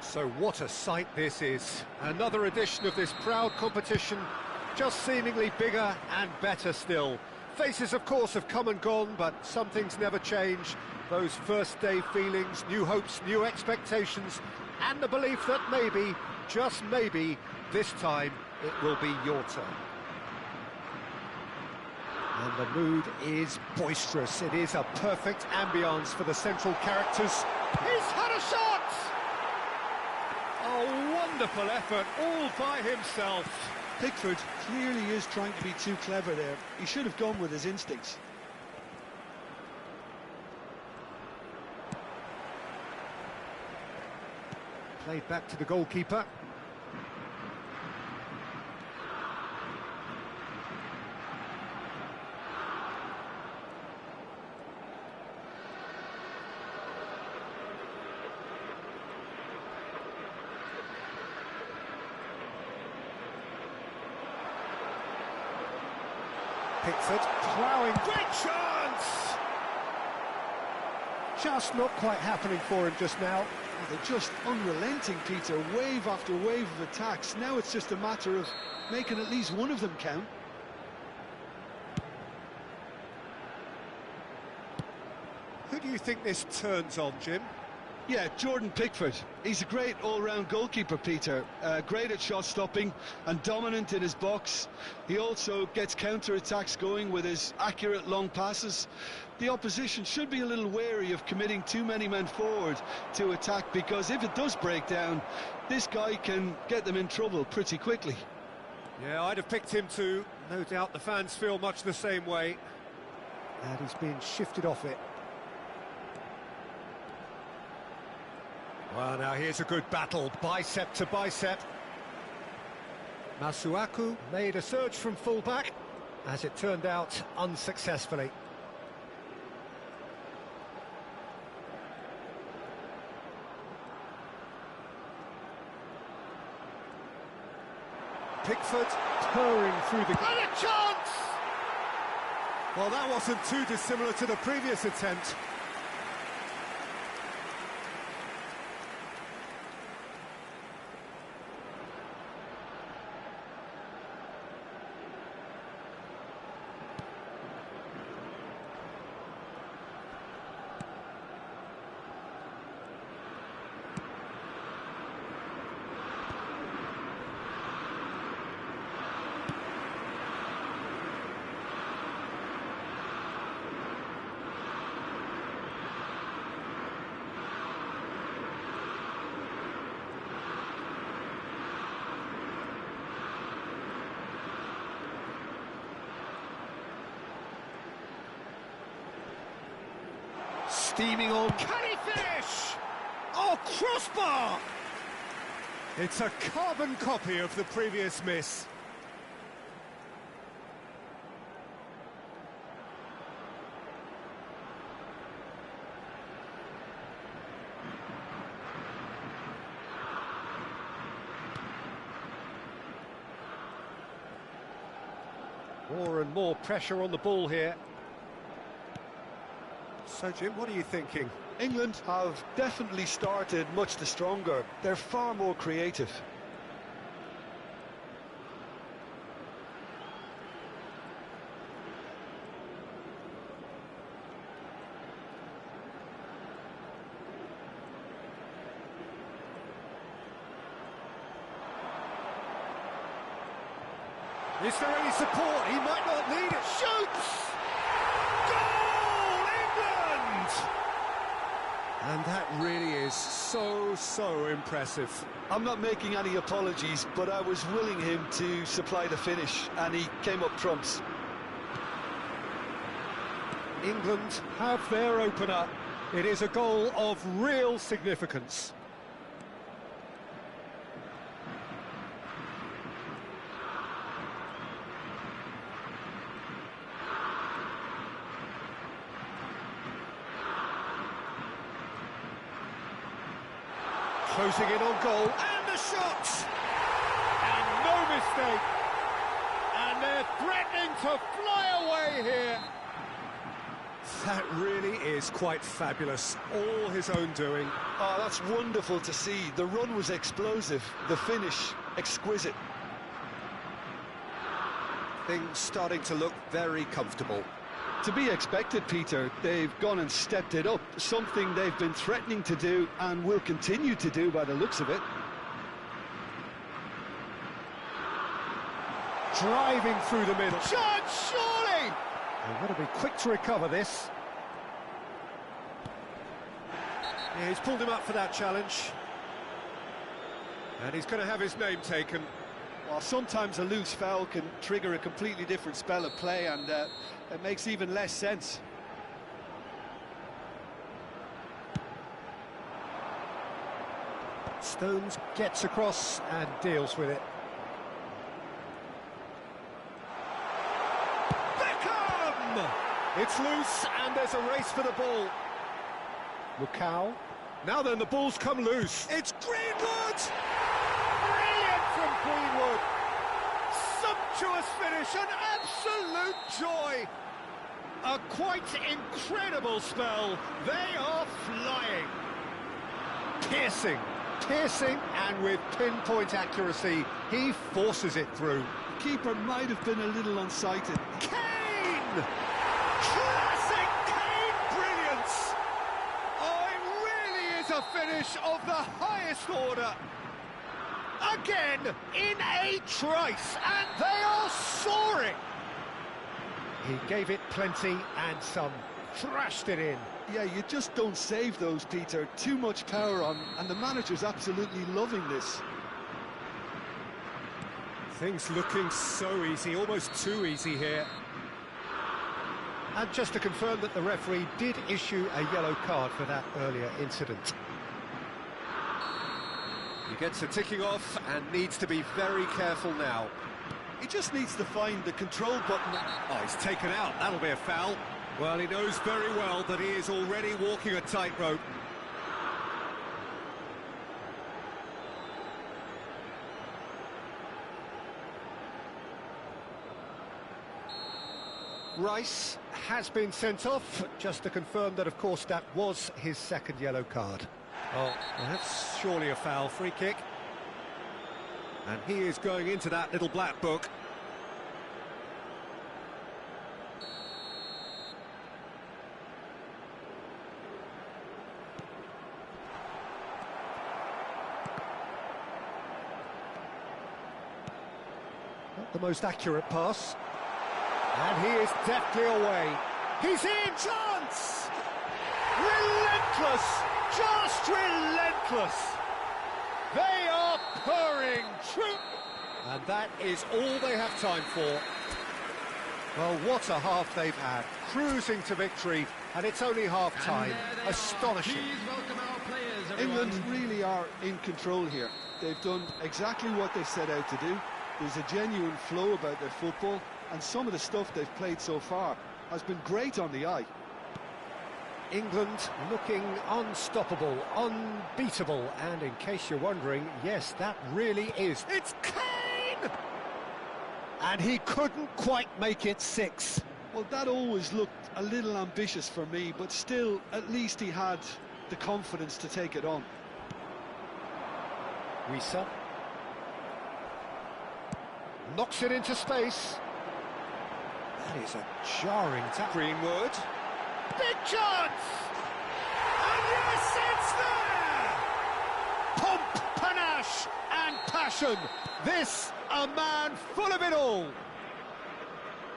So what a sight this is. Another edition of this proud competition, just seemingly bigger and better still. Faces, of course, have come and gone, but some things never change. Those first-day feelings, new hopes, new expectations, and the belief that maybe, just maybe, this time it will be your turn. And the mood is boisterous. It is a perfect ambience for the central characters. He's had a shot! A wonderful effort, all by himself. Pickford clearly is trying to be too clever there. He should have gone with his instincts. Played back to the goalkeeper. Pickford ploughing, great chance! Just not quite happening for him just now. They're just unrelenting, Peter, wave after wave of attacks. Now it's just a matter of making at least one of them count. Who do you think this turns on, Jim? Yeah, Jordan Pickford. He's a great all-round goalkeeper, Peter. Great at shot stopping and dominant in his box. He also gets counter-attacks going with his accurate long passes. The opposition should be a little wary of committing too many men forward to attack, because if it does break down, this guy can get them in trouble pretty quickly. Yeah, I'd have picked him too. No doubt the fans feel much the same way. And he's being shifted off it. Well, now here's a good battle, bicep to bicep. Masuaku made a surge from full-back, as it turned out, unsuccessfully. Pickford purring through the... And a chance! Well, that wasn't too dissimilar to the previous attempt. Steaming on, can he finish? Oh, crossbar! It's a carbon copy of the previous miss. More and more pressure on the ball here. So, Jim, what are you thinking? England have definitely started much the stronger. They're far more creative. Is there any support? He might not need it. Shoots! Goal, England! And that really is so impressive. I'm not making any apologies, but I was willing him to supply the finish, and he came up trumps. England have their opener. It is a goal of real significance. Closing in on goal, and the shot! And no mistake! And they're threatening to fly away here! That really is quite fabulous, all his own doing. Oh, that's wonderful to see. The run was explosive, the finish exquisite. Things starting to look very comfortable. To be expected, Peter. They've gone and stepped it up, something they've been threatening to do and will continue to do by the looks of it. Driving through the middle. Chance, surely! They've got to be quick to recover this. Yeah, he's pulled him up for that challenge. And he's going to have his name taken. Well, sometimes a loose foul can trigger a completely different spell of play, and it makes even less sense. Stones gets across and deals with it. Beckham! It's loose and there's a race for the ball. Lukau. Now then, the ball's come loose. It's Greenwood! Brilliant from Greenwood! Sumptuous finish, an absolute joy! A quite incredible spell. They are flying. Piercing, and with pinpoint accuracy, he forces it through. The keeper might have been a little unsighted. Kane! Classic Kane brilliance! Oh, it really is a finish of the highest order. Again, in a trice, and they are soaring. He gave it plenty and some, thrashed it in. Yeah, you just don't save those, Peter. Too much power on, and the manager's absolutely loving this. Things looking so easy, almost too easy here. And just to confirm that the referee did issue a yellow card for that earlier incident. He gets a ticking off and needs to be very careful now. He just needs to find the control button. Oh, he's taken out. That'll be a foul. Well, he knows very well that he is already walking a tightrope. Rice has been sent off, just to confirm that, of course, that was his second yellow card. Oh, well, that's surely a foul. Free kick. And he is going into that little black book. Not the most accurate pass. And he is deftly away. He's in! Chance! Relentless! Just relentless! They are purring true. And that is all they have time for. Well, what a half they've had. Cruising to victory, and it's only half-time. Astonishing. England really are in control here. They've done exactly what they set out to do. There's a genuine flow about their football, and some of the stuff they've played so far has been great on the eye. England looking unstoppable, unbeatable, and in case you're wondering, yes, that really is. It's Kane! And he couldn't quite make it 6. Well, that always looked a little ambitious for me, but still, at least he had the confidence to take it on. Wissa knocks it into space. That is a jarring tap. Greenwood. Big chance! And yes, it's there! Pomp, panache and passion. This, a man full of it all.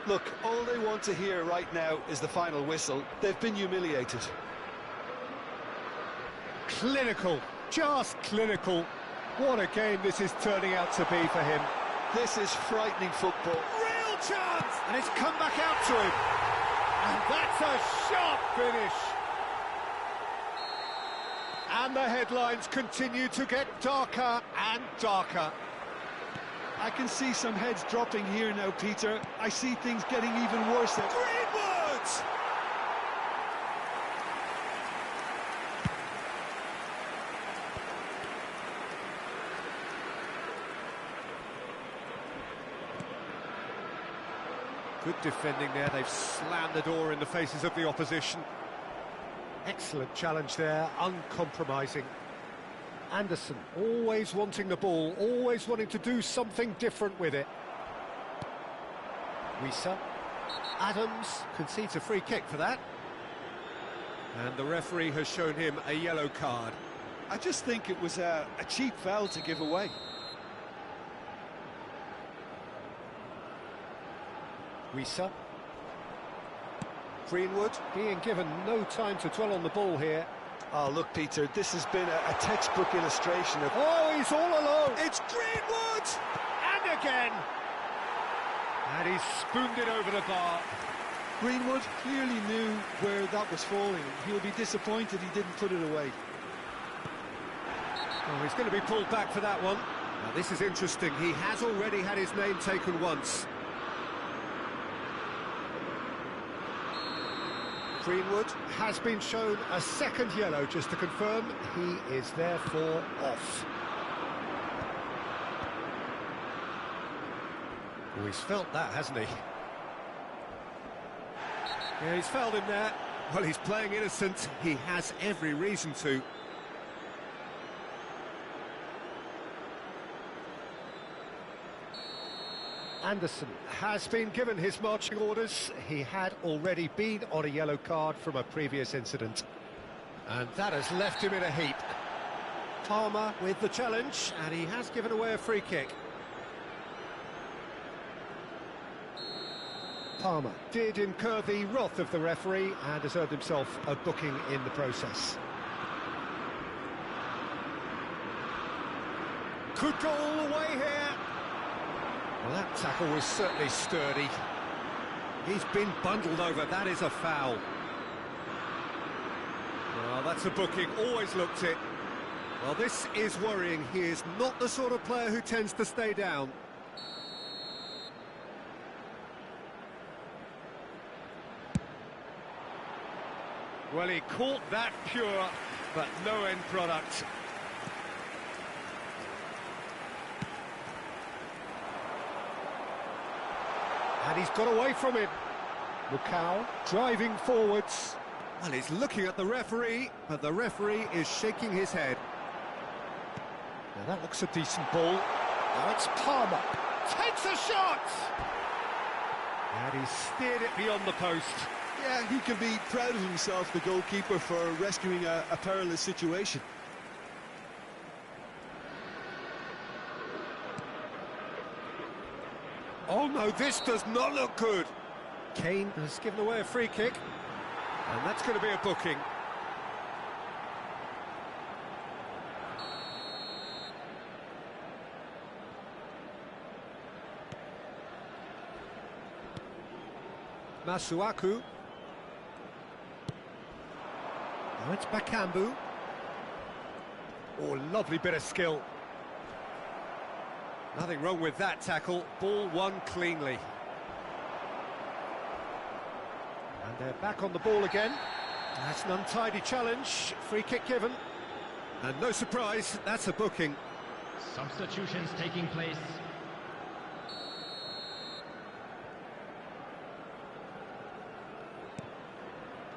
Look, all they want to hear right now is the final whistle. They've been humiliated. Clinical, just clinical. What a game this is turning out to be for him. This is frightening football. Real chance! And it's come back out to him. And that's a sharp finish. And the headlines continue to get darker and darker. I can see some heads dropping here now, Peter. I see things getting even worse. Greenwood! Good defending there. They've slammed the door in the faces of the opposition. Excellent challenge there, uncompromising. Anderson, always wanting the ball, always wanting to do something different with it. Wissa. Adams concedes a free kick for that. And the referee has shown him a yellow card. I just think it was a cheap foul to give away. Wissa. Greenwood being given no time to dwell on the ball here. Oh, look, Peter, this has been a textbook illustration of... Oh, he's all alone! It's Greenwood! And again! And he's spooned it over the bar. Greenwood clearly knew where that was falling. He'll be disappointed he didn't put it away. Oh, he's going to be pulled back for that one. Now, this is interesting. He has already had his name taken once. Greenwood has been shown a second yellow, just to confirm. He is therefore off. Oh, he's felt that, hasn't he? Yeah, he's fouled him there. Well, he's playing innocent. He has every reason to. Anderson has been given his marching orders. He had already been on a yellow card from a previous incident. And that has left him in a heap. Palmer with the challenge, and he has given away a free kick. Palmer did incur the wrath of the referee and has earned himself a booking in the process. Could go all the way here. Well, that tackle was certainly sturdy. He's been bundled over. That is a foul. Well, that's a booking. Always looked it. Well, this is worrying. He is not the sort of player who tends to stay down. Well, he caught that pure, but no end product. And he's got away from him. Lukau driving forwards. Well, he's looking at the referee, but the referee is shaking his head. Now that looks a decent ball. Now it's Palmer. Takes a shot! And he steered it beyond the post. Yeah, he can be proud of himself, the goalkeeper, for rescuing a perilous situation. Oh no, this does not look good. Kane has given away a free kick, and that's going to be a booking. Masuaku. Now it's Bakambu. Oh, lovely bit of skill. Nothing wrong with that tackle. Ball won cleanly. And they're back on the ball again. That's an untidy challenge. Free kick given. And no surprise, that's a booking. Substitutions taking place.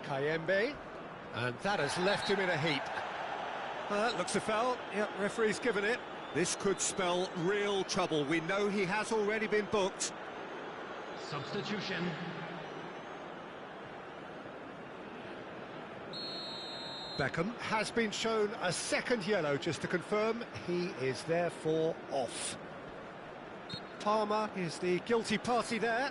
Kayembe. And that has left him in a heap. That looks a foul. Yep, referee's given it. This could spell real trouble. We know he has already been booked. Substitution. Beckham has been shown a second yellow, just to confirm. He is therefore off. Palmer is the guilty party there.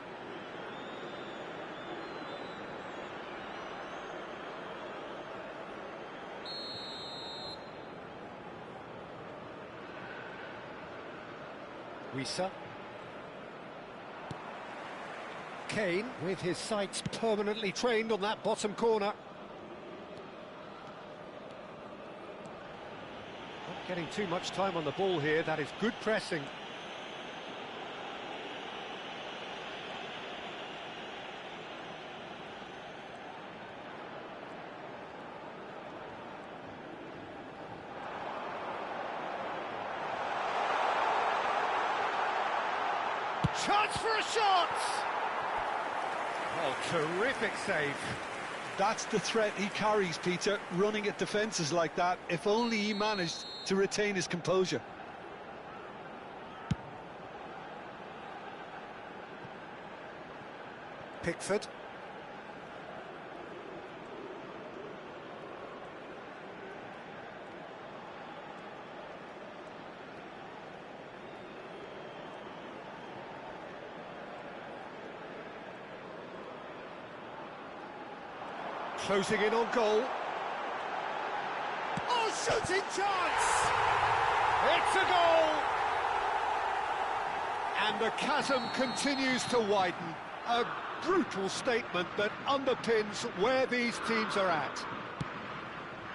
Wissa. Kane, with his sights permanently trained on that bottom corner. Not getting too much time on the ball here, that is good pressing. Chance for a shot! Oh, terrific save. That's the threat he carries, Peter, running at defences like that. If only he managed to retain his composure. Pickford. Closing in on goal. Oh, shooting chance! It's a goal! And the chasm continues to widen. A brutal statement that underpins where these teams are at.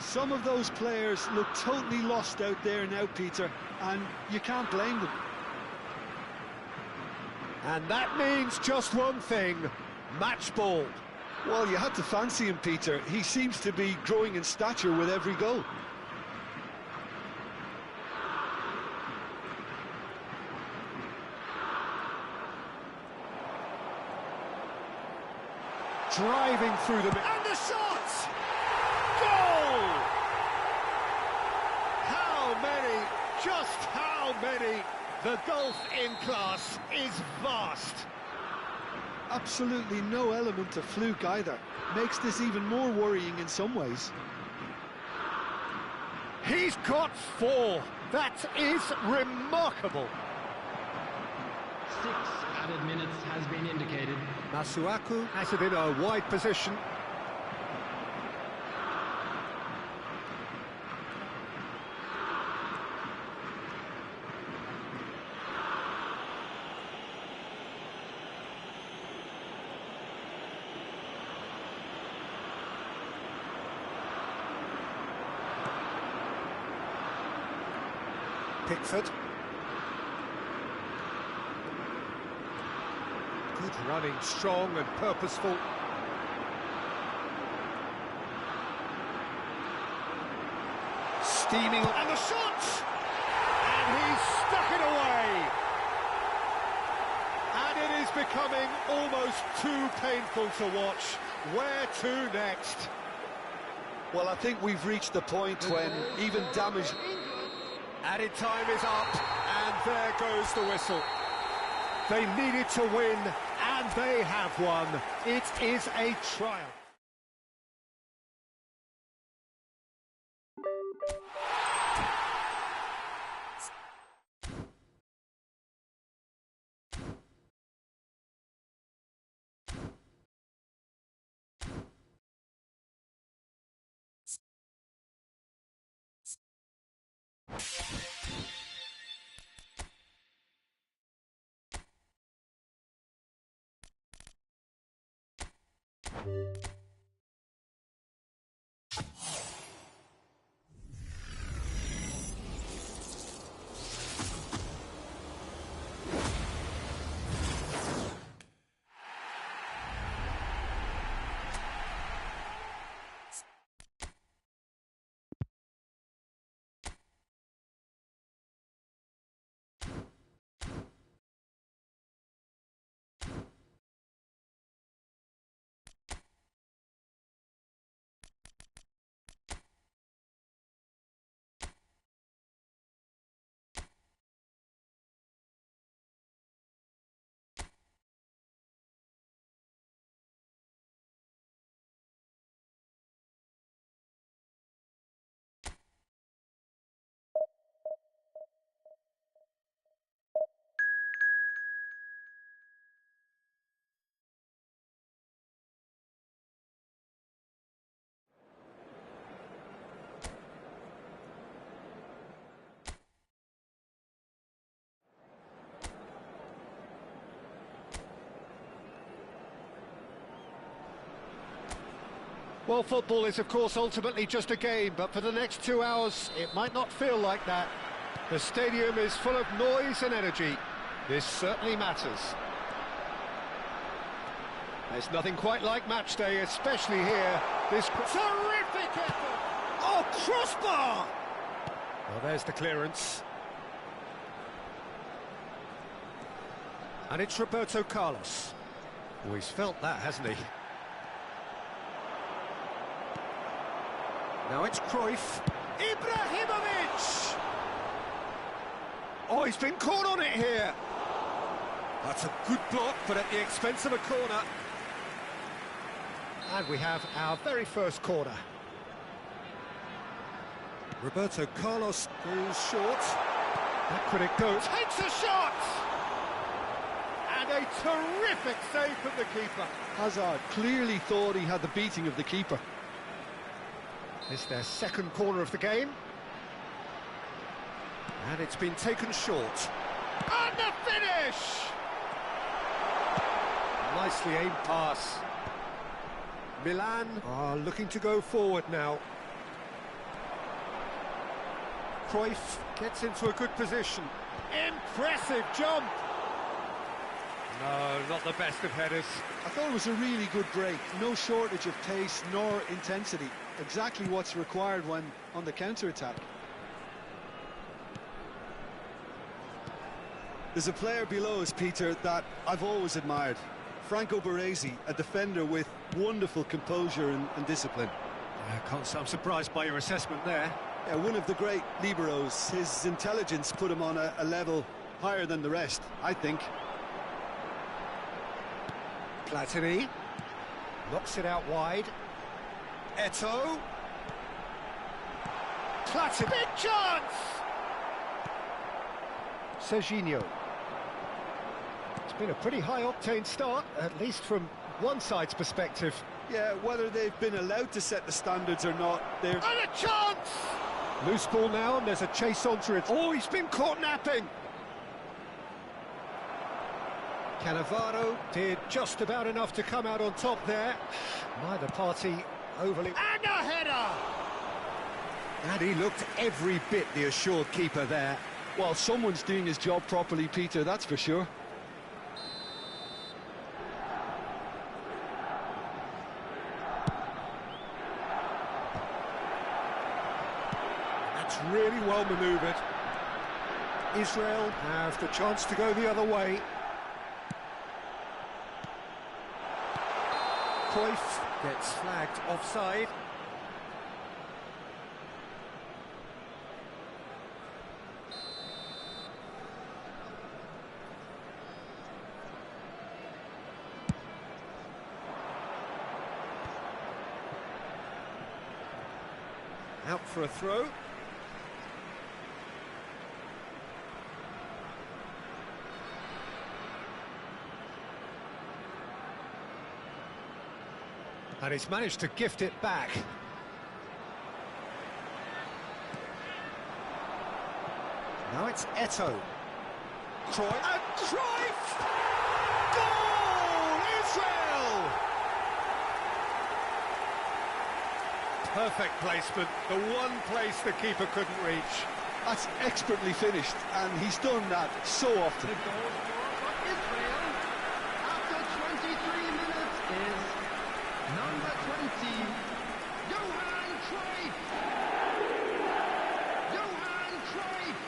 Some of those players look totally lost out there now, Peter, and you can't blame them. And that means just one thing, match ball. Well, you had to fancy him, Peter. He seems to be growing in stature with every goal. Driving through the... And the shot! Goal! How many, just how many? The gulf in class is vast. Absolutely no element of fluke either. Makes this even more worrying in some ways. He's got 4. That is remarkable. 6 added minutes has been indicated. Masuaku has it in a wide position. Pickford. Good running, strong and purposeful. Steaming, and the shot! And he's stuck it away! And it is becoming almost too painful to watch. Where to next? Well, I think we've reached the point when even damage... Added time is up, and there goes the whistle. They needed to win, and they have won. It is a triumph. Well, football is, of course, ultimately just a game, but for the next 2 hours, it might not feel like that. The stadium is full of noise and energy. This certainly matters. There's nothing quite like match day, especially here. This terrific effort! Oh, crossbar! Well, there's the clearance. And it's Roberto Carlos. Oh, he's felt that, hasn't he? Now it's Cruyff. Ibrahimovic! Oh, he's been caught on it here. That's a good block, but at the expense of a corner. And we have our very first corner. Roberto Carlos goes short. That critic goes, takes a shot! And a terrific save from the keeper. Hazard clearly thought he had the beating of the keeper. It's their second corner of the game. And it's been taken short. And the finish! Nicely aimed pass. Milan are looking to go forward now. Cruyff gets into a good position. Impressive jump! No, not the best of headers. I thought it was a really good break. No shortage of pace nor intensity. Exactly what's required when on the counter-attack. There's a player below us, Peter, that I've always admired. Franco Baresi, a defender with wonderful composure and discipline. I'm surprised by your assessment there. Yeah, one of the great liberos. His intelligence put him on a level higher than the rest, I think. Platini knocks it out wide. Eto'o. Platini. Big chance! Serginho. It's been a pretty high-octane start, at least from one side's perspective. Yeah, whether they've been allowed to set the standards or not, they're... And a chance! Loose ball now, and there's a chase onto it. Oh, he's been caught napping! Cannavaro did just about enough to come out on top there. Neither party overly... And a header! And he looked every bit the assured keeper there. Well, someone's doing his job properly, Peter, that's for sure. That's really well manoeuvred. Israel have the chance to go the other way. Cruyff gets flagged offside. Out for a throw. And he's managed to gift it back. Now it's Eto'o. Cruyff. And Cruyff! Goal! Israel! Perfect placement. The one place the keeper couldn't reach. That's expertly finished, and he's done that so often. The goal scorer for Israel after 23 minutes is number 20, Johan Cruyff. Johan Cruyff.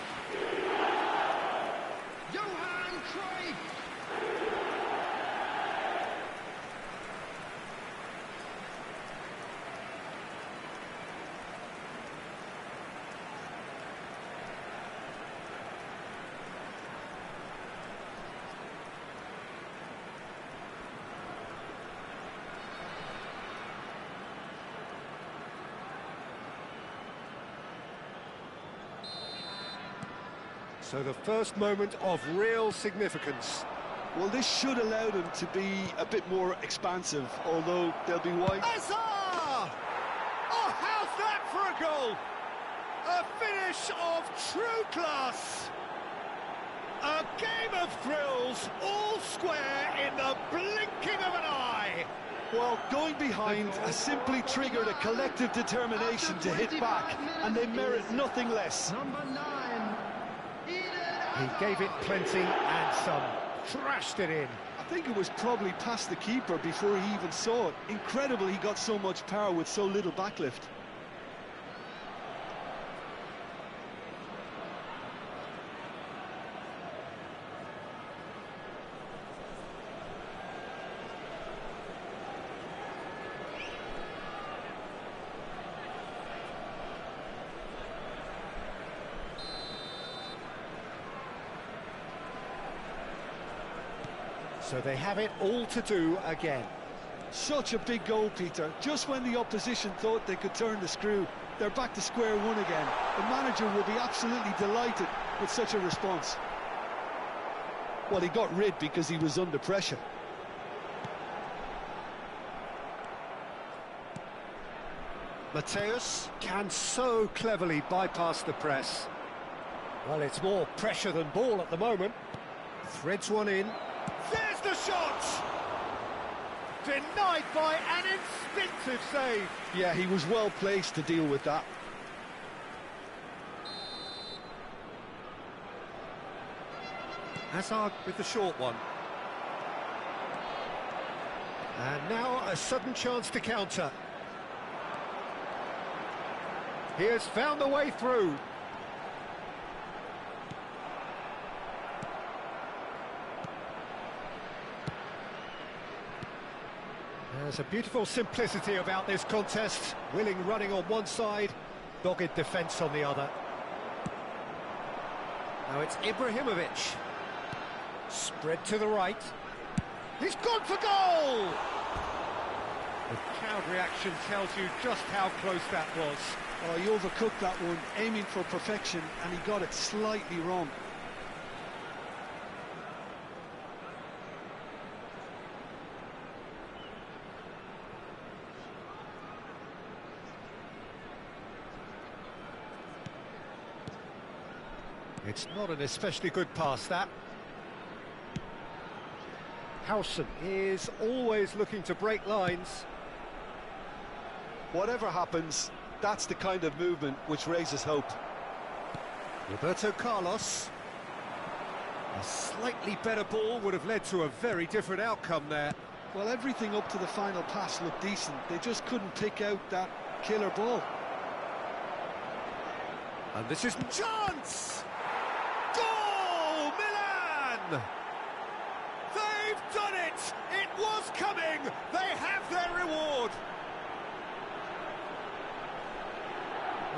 Johan Cruyff. So the first moment of real significance. Well, this should allow them to be a bit more expansive, although they'll be wide. Hazard! Oh, how's that for a goal? A finish of true class. A game of thrills, all square in the blinking of an eye. Well, going behind has simply triggered a collective determination to hit back, and they merit nothing less. Number 9, He gave it plenty and some. Thrashed it in. I think it was probably past the keeper before he even saw it. Incredible he got so much power with so little backlift. So they have it all to do again. Such a big goal, Peter. Just when the opposition thought they could turn the screw, they're back to square one again. The manager will be absolutely delighted with such a response. Well, he got rid because he was under pressure. Mateus can so cleverly bypass the press. Well, it's more pressure than ball at the moment. Threads one in. There's the shot! Denied by an instinctive save. Yeah, he was well placed to deal with that. Hazard with the short one. And now a sudden chance to counter. He has found the way through. There's a beautiful simplicity about this contest. Willing running on one side, dogged defence on the other. Now it's Ibrahimovic. Spread to the right. He's gone for goal! The crowd reaction tells you just how close that was. Oh, he overcooked that one, aiming for perfection, and he got it slightly wrong. It's not an especially good pass, that. Howson is always looking to break lines. Whatever happens, that's the kind of movement which raises hope. Roberto Carlos. A slightly better ball would have led to a very different outcome there. Well, everything up to the final pass looked decent. They just couldn't pick out that killer ball. And this is chance! Goal! Milan! They've done it! It was coming! They have their reward!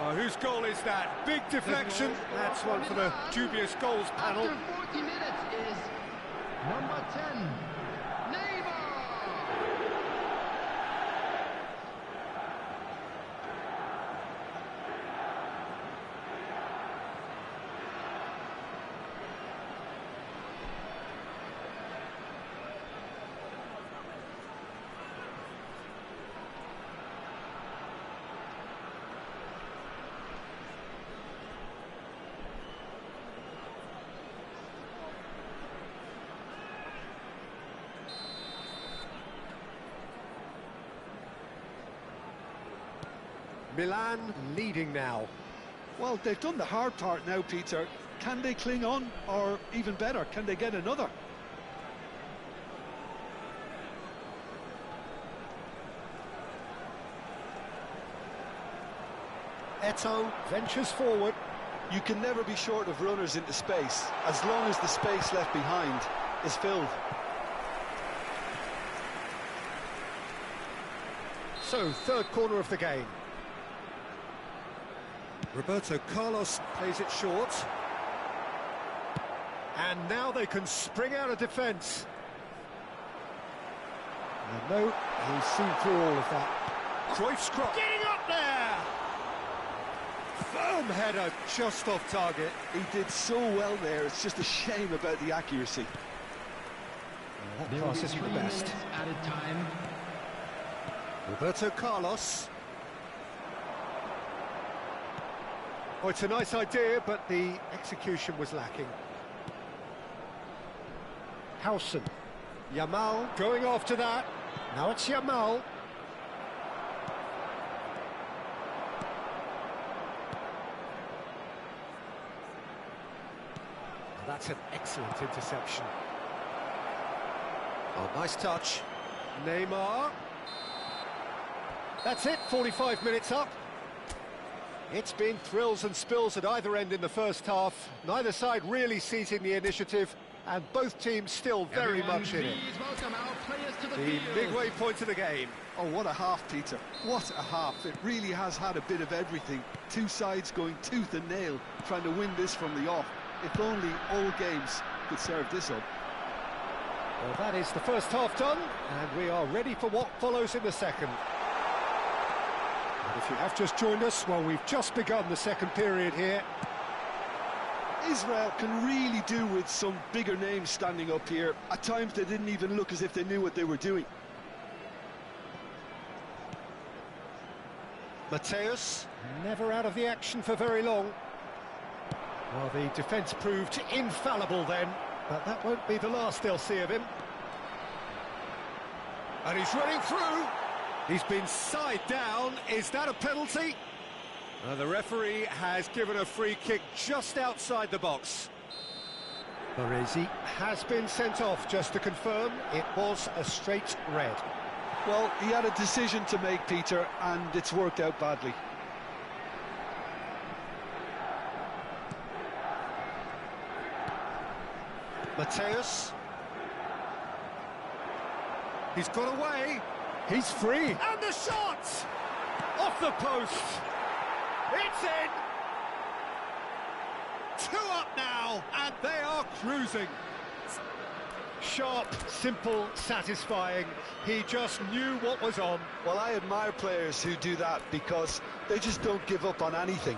Oh, whose goal is that? Big deflection. That's one for the dubious goals panel. after 40 minutes is number 10, Neymar. Milan leading now. Well, they've done the hard part now, Peter. Can they cling on, or even better, can they get another? Eto'o ventures forward. You can never be short of runners into space, as long as the space left behind is filled. So, third corner of the game. Roberto Carlos plays it short. And now they can spring out of defence. And no, he's seen through all of that. Cruyff's cross. Getting up there! Firm header just off target. He did so well there, it's just a shame about the accuracy. That There will pass be isn't 3 the best. minutes added time. Roberto Carlos. Oh, it's a nice idea, but the execution was lacking. Howson. Yamal going after that. Now it's Yamal. That's an excellent interception. Oh, nice touch. Neymar. That's it, 45 minutes up. It's been thrills and spills at either end in the first half. Neither side really seizing the initiative, and both teams still very much in it. The midway point of the game. Oh, what a half, Peter. What a half. It really has had a bit of everything. Two sides going tooth and nail, trying to win this from the off. If only all games could serve this up. Well, that is the first half done, and we are ready for what follows in the second. And if you have just joined us, well, we've just begun the second period here. Israel can really do with some bigger names standing up here. At times they didn't even look as if they knew what they were doing. Mateus, never out of the action for very long. Well, the defence proved infallible then, but that won't be the last they'll see of him. And he's running through. He's been side down. Is that a penalty? The referee has given a free kick just outside the box. Baresi has been sent off, just to confirm. It was a straight red. Well, he had a decision to make, Peter, and it's worked out badly. Mateus. He's got away. He's free. And the shot! Off the post. It's in. 2 up now, and they are cruising. Sharp, simple, satisfying. He just knew what was on. Well, I admire players who do that because they just don't give up on anything.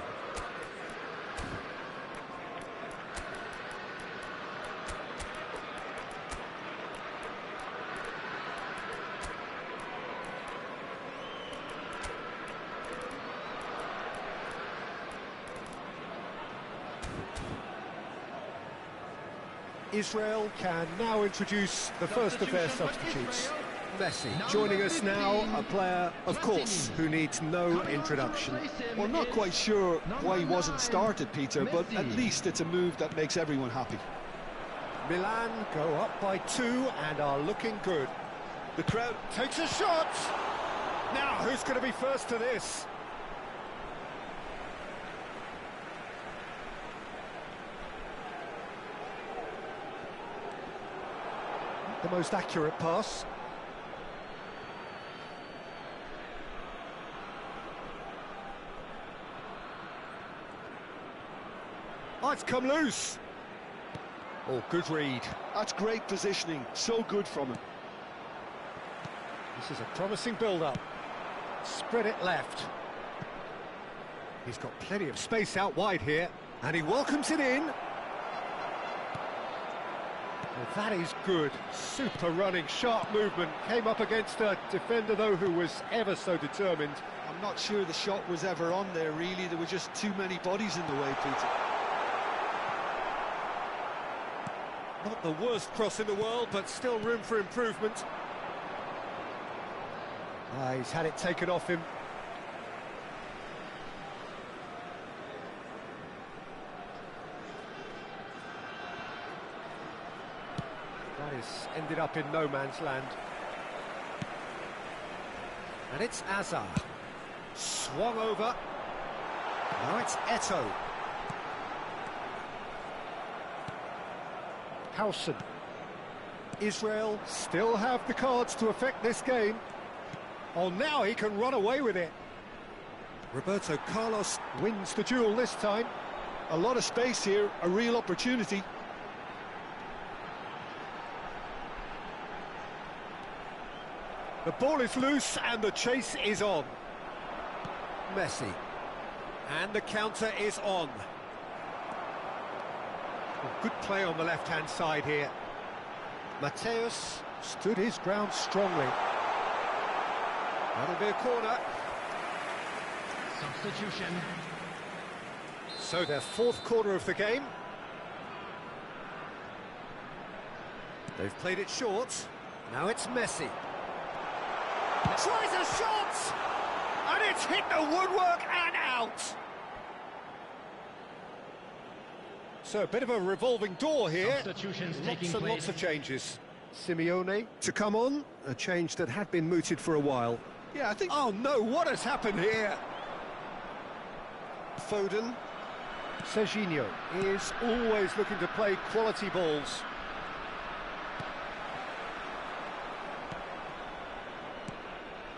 Israel can now introduce the first of their substitutes. Messi joining us now, a player, of course, who needs no introduction. Well, not quite sure why he wasn't started, Peter, but at least it's a move that makes everyone happy. Milan go up by 2 and are looking good. The crowd takes a shot. Now, who's going to be first to this? The most accurate pass. Oh, it's come loose. Oh, good read. That's great positioning, so good from him. This is a promising build-up. Spread it left. He's got plenty of space out wide here, and he welcomes it in. Well, that is good. Super running, sharp movement. Came up against a defender, though, who was ever so determined. I'm not sure the shot was ever on there, really. There were just too many bodies in the way, Peter. Not the worst cross in the world, but still room for improvement. He's had it taken off him. That is ended up in no man's land. And it's Azar. Swung over. Now it's Eto'o. Howson. Israel still have the cards to affect this game. Oh, now he can run away with it. Roberto Carlos wins the duel this time. A lot of space here, a real opportunity. The ball is loose and the chase is on. Messi. And the counter is on. Good play on the left-hand side here. Mateus stood his ground strongly. That'll be a corner. Substitution. So their 4th corner of the game. They've played it short. Now it's Messi. Tries a shot! And it's hit the woodwork and out! So a bit of a revolving door here. Substitutions Lots taking and place. lots of changes. Simeone to come on, a change that had been mooted for a while. Yeah, I think... Oh no, what has happened here? Foden. Serginho is always looking to play quality balls.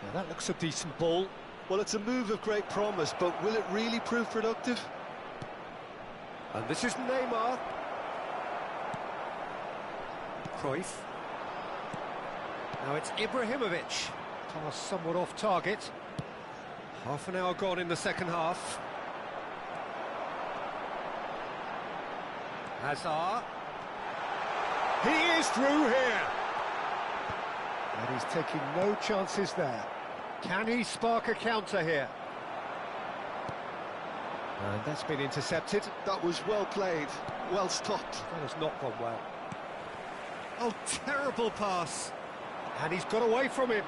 Now that looks a decent ball. Well, it's a move of great promise, but will it really prove productive? And this is Neymar. Cruyff. Now it's Ibrahimovic. Pass somewhat off target. Half an hour gone in the second half. Hazard. He is through here. And he's taking no chances there. Can he spark a counter here? And that's been intercepted. That was well played, well stopped. That has not gone well. Oh, terrible pass. And he's got away from him.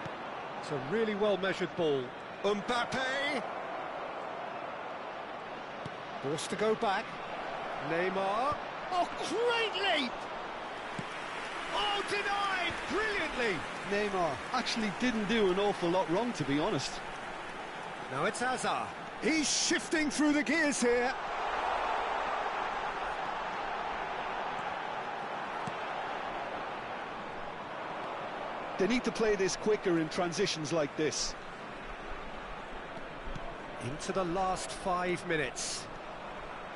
It's a really well-measured ball. Mbappe. Forced to go back. Neymar. Oh, great leap! Oh, denied brilliantly. Neymar actually didn't do an awful lot wrong, to be honest. Now it's Hazard. He's shifting through the gears here. They need to play this quicker in transitions like this. Into the last 5 minutes.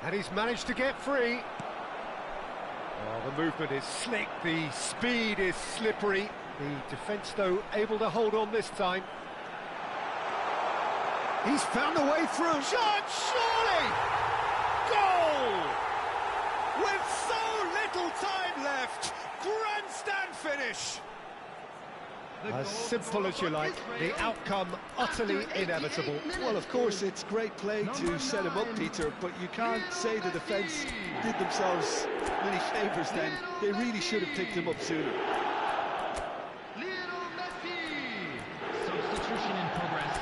And he's managed to get free. Oh, the movement is slick, the speed is slippery. The defence, though, able to hold on this time. He's found a way through. Shot, surely! Goal! With so little time left, grandstand finish. As simple as you like, the outcome utterly inevitable. Well, of course, it's great play to set him up, Peter, but you can't say the defence did themselves many favours then. They really should have picked him up sooner. Substitution in progress.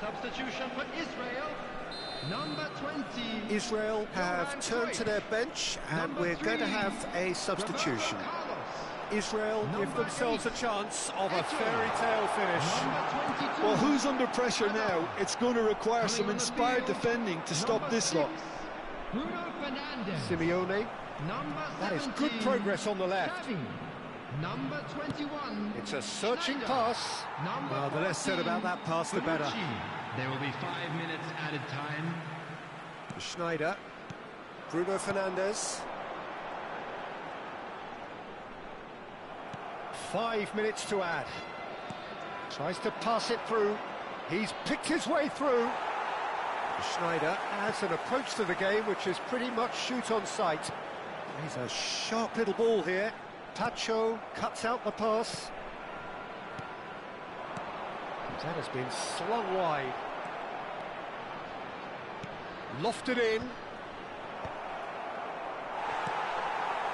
Substitution for Israel, number 20. Israel have turned to their bench, and we're going to have a substitution. Israel give themselves a chance of a fairy tale finish. Well, who's under pressure now? It's going to require some inspired defending to stop this lot. Simeone, that is good progress on the left. Number 21. It's a searching pass. Well, the less said about that pass, the better. There will be 5 minutes added time. Schneider, Bruno Fernandes. 5 minutes to add. Tries to pass it through. He's picked his way through. Schneider adds an approach to the game which is pretty much shoot on sight. He's a sharp little ball here. Tacho cuts out the pass. That has been slung wide. Lofted in.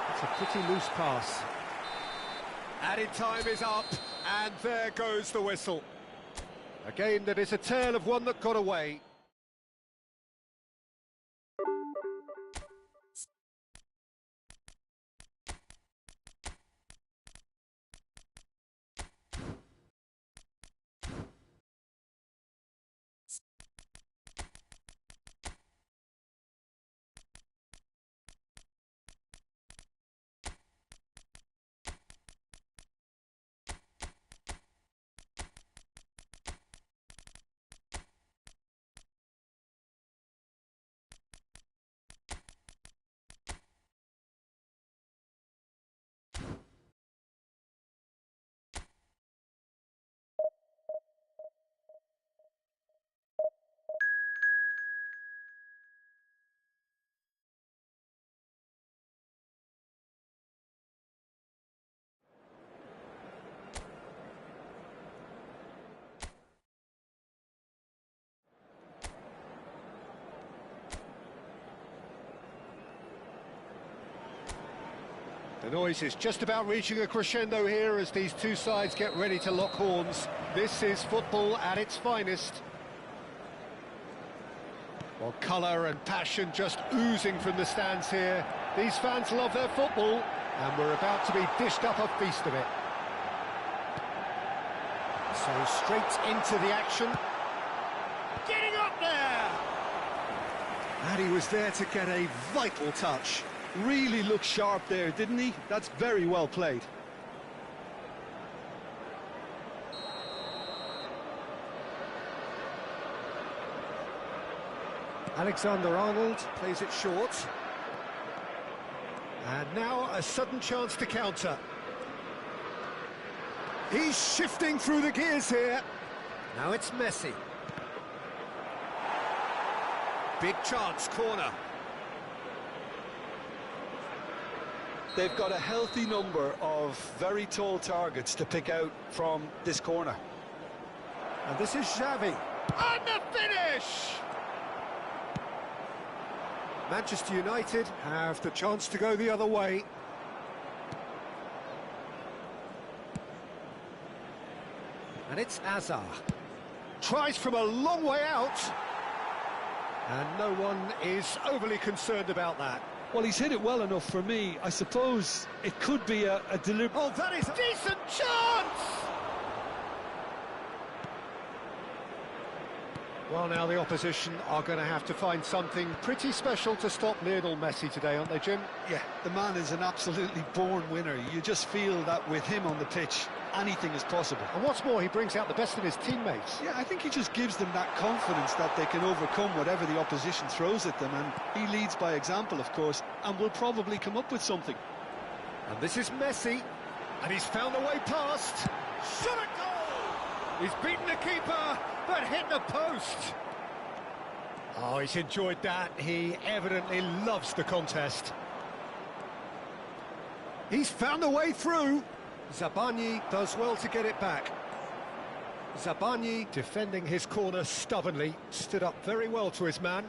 It's a pretty loose pass. Added time is up, and there goes the whistle. A game that is a tale of one that got away. noise is just about reaching a crescendo here as these two sides get ready to lock horns. This is football at its finest. Well, colour and passion just oozing from the stands here. These fans love their football, and we're about to be dished up a feast of it. So straight into the action. Getting up there! And he was there to get a vital touch. Really looked sharp there, didn't he? That's very well played. Alexander-Arnold plays it short. And now a sudden chance to counter. He's shifting through the gears here. Now it's Messi. Big chance, corner. They've got a healthy number of very tall targets to pick out from this corner. And this is Xavi. And the finish! Manchester United have the chance to go the other way. And it's Azar. Tries from a long way out. And no one is overly concerned about that. Well, he's hit it well enough for me. I suppose it could be a deliberate... Oh, that is a decent chance! Well, now the opposition are going to have to find something pretty special to stop Lionel Messi today, aren't they, Jim? Yeah, the man is an absolutely born winner. You just feel that with him on the pitch, anything is possible. And what's more, he brings out the best in his teammates. Yeah, I think he just gives them that confidence that they can overcome whatever the opposition throws at them, and he leads by example, of course, and will probably come up with something. And this is Messi, and he's found a way past. Shot a goal! He's beaten the keeper, but hit the post. Oh, he's enjoyed that. He evidently loves the contest. He's found a way through. Zabani does well to get it back. Zabani, defending his corner stubbornly, stood up very well to his man.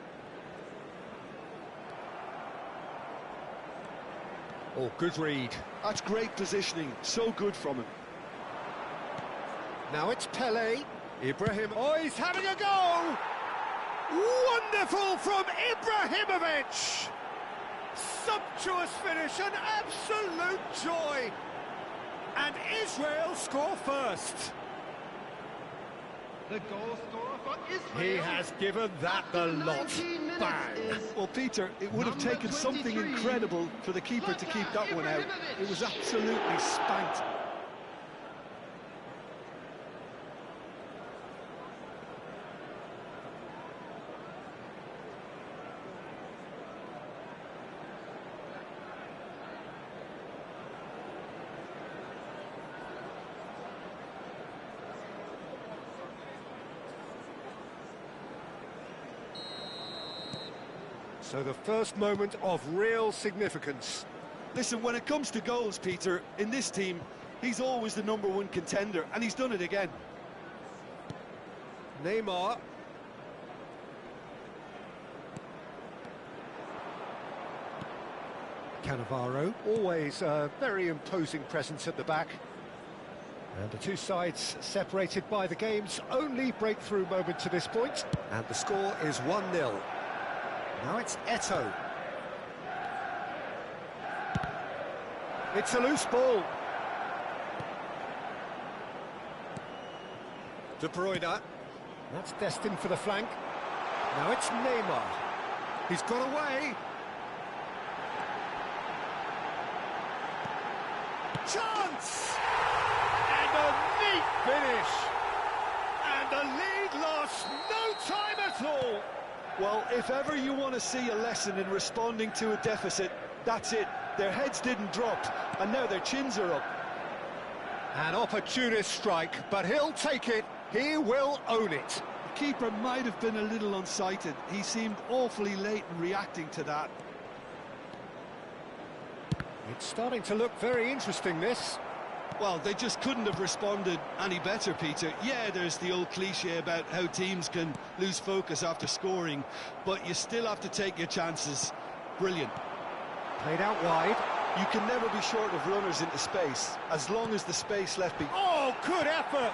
Oh, good read. That's great positioning, so good from him. Now it's Pele. Ibrahim, oh, he's having a go! Wonderful from Ibrahimovic! Sumptuous finish, an absolute joy! And Israel score first. The goal scorer for Israel. He has given that the lot. Bang! Well, Peter, it would have taken something incredible for the keeper to keep that one out. It was absolutely spanked. So the first moment of real significance. Listen, when it comes to goals, Peter, in this team, he's always the #1 contender, and he's done it again. Neymar. Cannavaro, always a very imposing presence at the back. And the two sides separated by the game's only breakthrough moment to this point. And the score is 1-0. Now it's Eto'o. It's a loose ball. De Bruyne. That's destined for the flank. Now it's Neymar. He's got away. Chance! And a neat finish. And the lead lost no time at all. Well, if ever you want to see a lesson in responding to a deficit, that's it. Their heads didn't drop, and now their chins are up. An opportunist strike, but he'll take it. He will own it. The keeper might have been a little unsighted. He seemed awfully late in reacting to that. It's starting to look very interesting, this. Well, they just couldn't have responded any better, Peter. Yeah, there's the old cliche about how teams can lose focus after scoring, but you still have to take your chances. Brilliant. Played out wide. You can never be short of runners into space, as long as the space left be... Oh, good effort!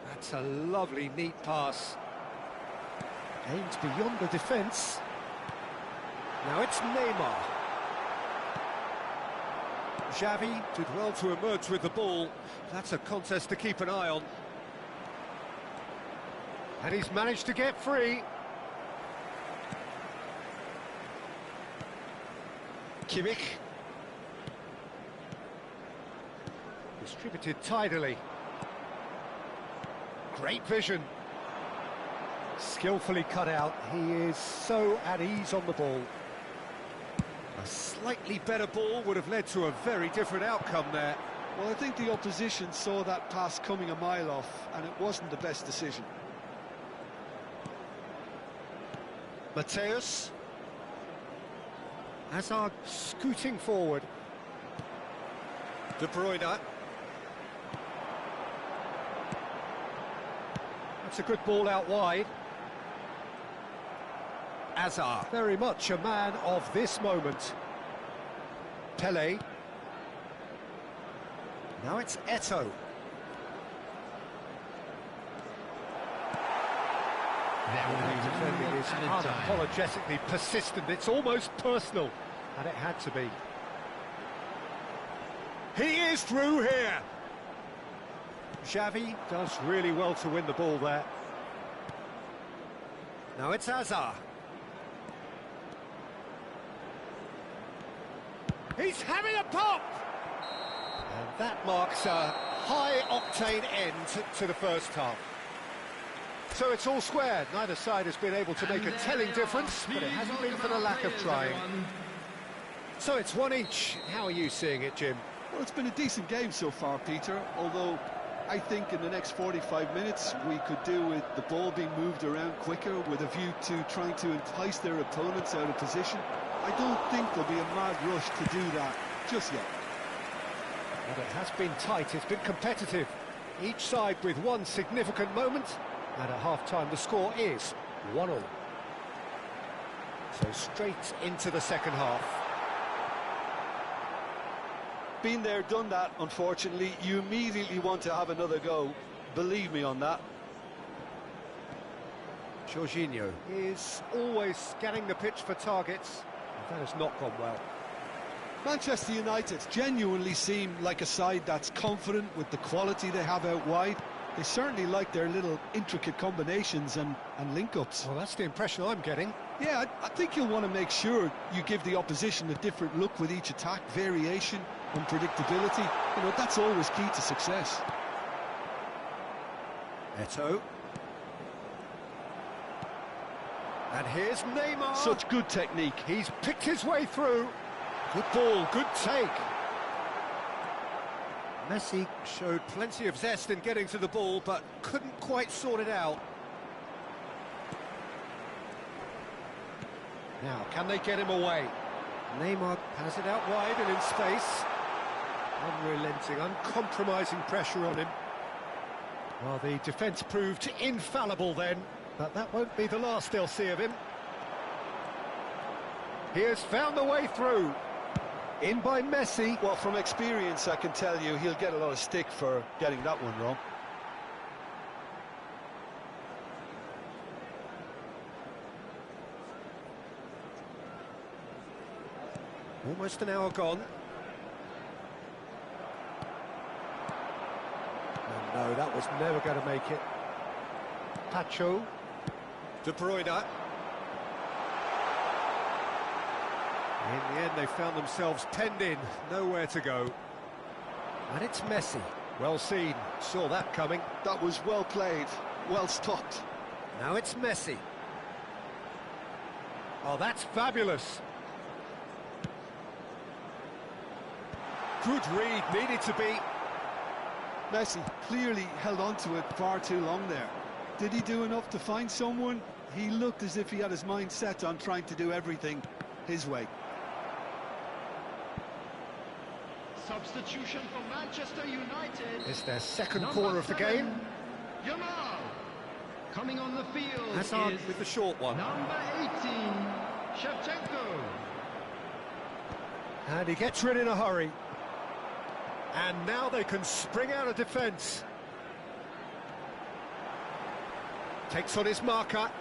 That's a lovely, neat pass. Aimed beyond the defence. Now it's Neymar. Xavi did well to emerge with the ball. That's a contest to keep an eye on. And he's managed to get free. Kimmich. Distributed tidily. Great vision. Skillfully cut out. He is so at ease on the ball. A slightly better ball would have led to a very different outcome there. Well, I think the opposition saw that pass coming a mile off, and it wasn't the best decision. Mateus. Hazard scooting forward. De Bruyne. That's a good ball out wide. Hazard, very much a man of this moment. Pele. Now it's Eto'o. Defending is unapologetically persistent. It's almost personal, and it had to be. He is through here. Xavi does really well to win the ball there. Now it's Hazard. He's having a pop! And that marks a high-octane end to the first half. So it's all square. Neither side has been able to make a telling difference, but it hasn't been for the lack of trying. So it's one each. How are you seeing it, Jim? Well, it's been a decent game so far, Peter, although I think in the next 45 minutes we could do with the ball being moved around quicker with a view to trying to entice their opponents out of position. I don't think there'll be a mad rush to do that just yet. But it has been tight, it's been competitive. Each side with one significant moment. And at half-time, the score is 1-1. So straight into the second half. Been there, done that, unfortunately. You immediately want to have another go. Believe me on that. Jorginho is always scanning the pitch for targets. And that has not gone well. Manchester United genuinely seem like a side that's confident with the quality they have out wide. They certainly like their little intricate combinations and link-ups. Well, that's the impression I'm getting. Yeah, I think you'll want to make sure you give the opposition a different look with each attack, variation, unpredictability. You know, that's always key to success. Eto'o. And here's Neymar. Such good technique. He's picked his way through. Good ball, good take. Messi showed plenty of zest in getting to the ball, but couldn't quite sort it out. Now, can they get him away? Neymar has it out wide and in space. Unrelenting, uncompromising pressure on him. Well, the defence proved infallible then, but that won't be the last they'll see of him. He has found the way through. In by Messi. Well, from experience, I can tell you he'll get a lot of stick for getting that one wrong. Almost an hour gone. Oh, no, that was never going to make it. Pacho. De Bruyne. In the end, they found themselves penned in, nowhere to go. And it's Messi. Well seen, saw that coming. That was well played, well stopped. Now it's Messi. Oh, that's fabulous. Good read, needed to be. Messi clearly held on to it far too long there. Did he do enough to find someone? He looked as if he had his mind set on trying to do everything his way. Substitution for Manchester United. It's their second corner of the game. Yamal. Coming on the field Hazard is with the short one. number 18, Shevchenko. And he gets rid in a hurry. And now they can spring out of defence. Takes on his marker.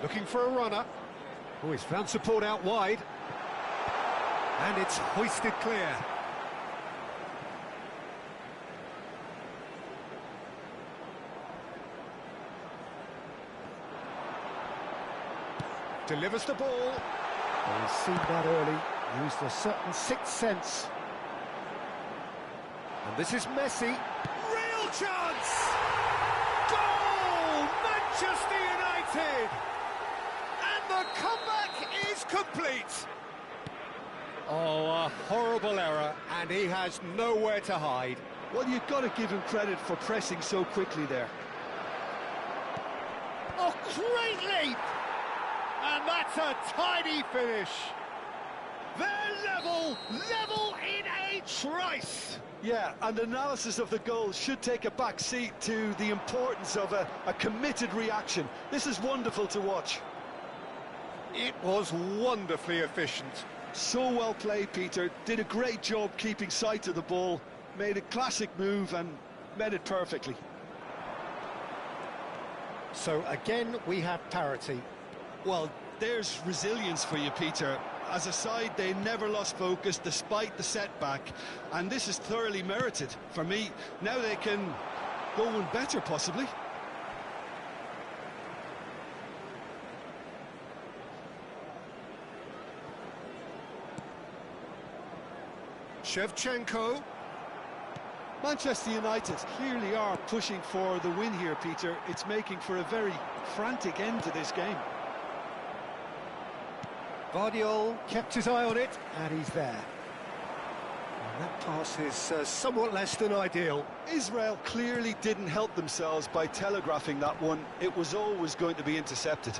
Looking for a runner. Oh, he's found support out wide. And it's hoisted clear. Delivers the ball. Well, he's seen that early, used a certain sixth sense. And this is Messi. Real chance! Goal! Manchester United! And the comeback is complete. Oh, a horrible error, and he has nowhere to hide. Well, you've got to give him credit for pressing so quickly there. Oh, great leap! And that's a tidy finish. They're level in a trice. Yeah, and analysis of the goal should take a back seat to the importance of a committed reaction. This is wonderful to watch. It was wonderfully efficient. So well played, Peter. Did a great job keeping sight of the ball. Made a classic move and met it perfectly. So again, we have parity. Well, there's resilience for you, Peter. As a side, they never lost focus despite the setback, and this is thoroughly merited. For me, now they can go one better, possibly. Shevchenko. Manchester United clearly are pushing for the win here, Peter. It's making for a very frantic end to this game. Guardiola kept his eye on it, and he's there. And that pass is somewhat less than ideal. Israel clearly didn't help themselves by telegraphing that one. It was always going to be intercepted.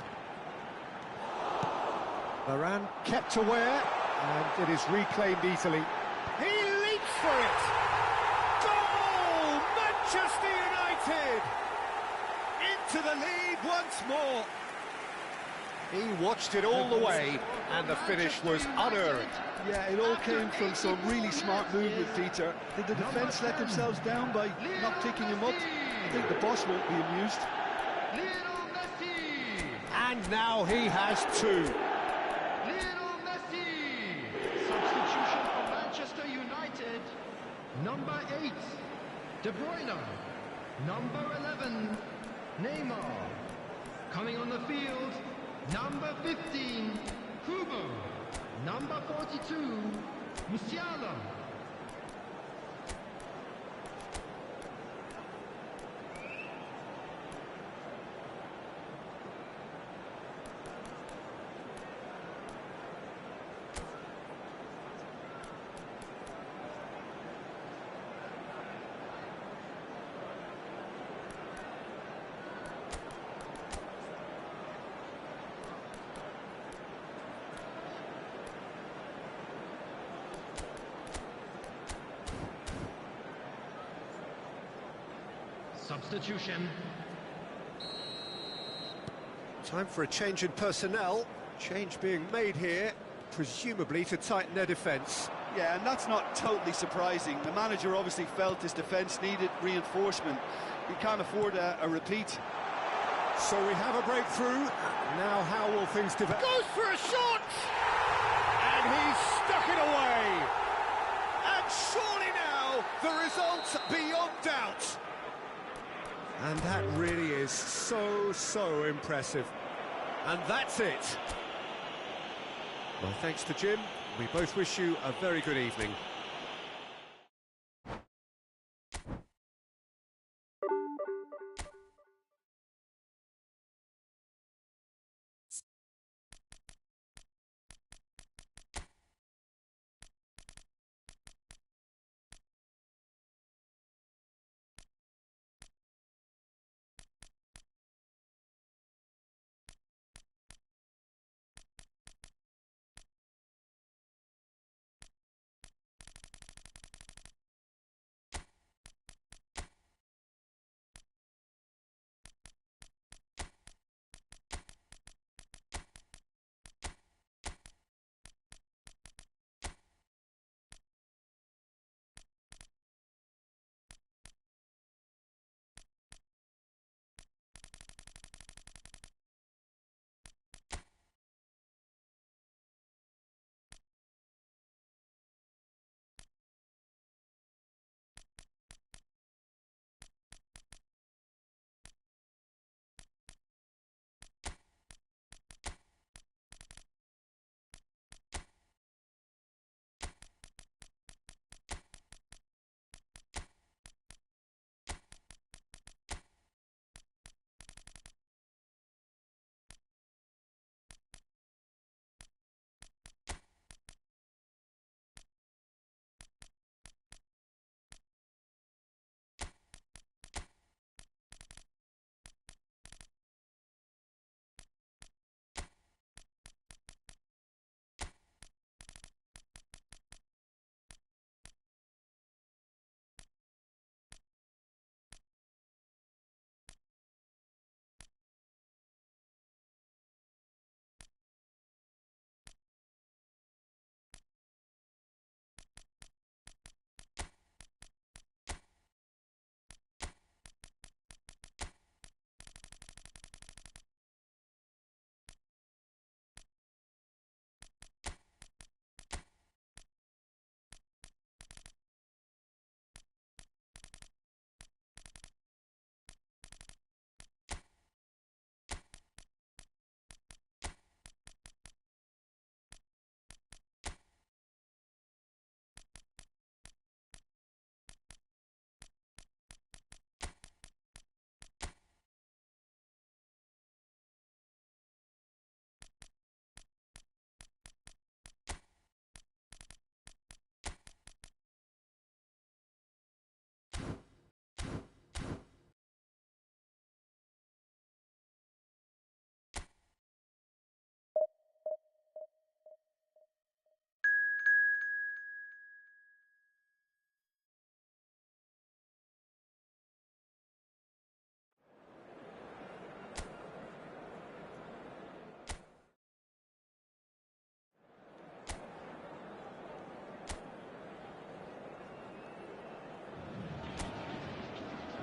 Varane kept aware, and it is reclaimed easily. He leaps for it! Goal! Manchester United! Into the lead once more. He watched it all the way, and the finish was unearned. Yeah, it all came from some really smart movement, Peter. Did the defence let themselves down by not picking him up? I think the boss won't be amused. Lionel Messi. And now he has two. Lionel Messi. Substitution for Manchester United. Number 8, De Bruyne. Number 11, Neymar. Coming on the field, number 15, Kubo. Number 42, Musiala. Substitution. Time for a change in personnel. Change being made here, presumably to tighten their defence. Yeah, and that's not totally surprising. The manager obviously felt his defence needed reinforcement. He can't afford a repeat. So we have a breakthrough. Now how will things develop? Goes for a shot! And he's stuck it away! And surely now, the result beyond doubt. And that really is so impressive. And that's it. Well, thanks to Jim. We both wish you a very good evening.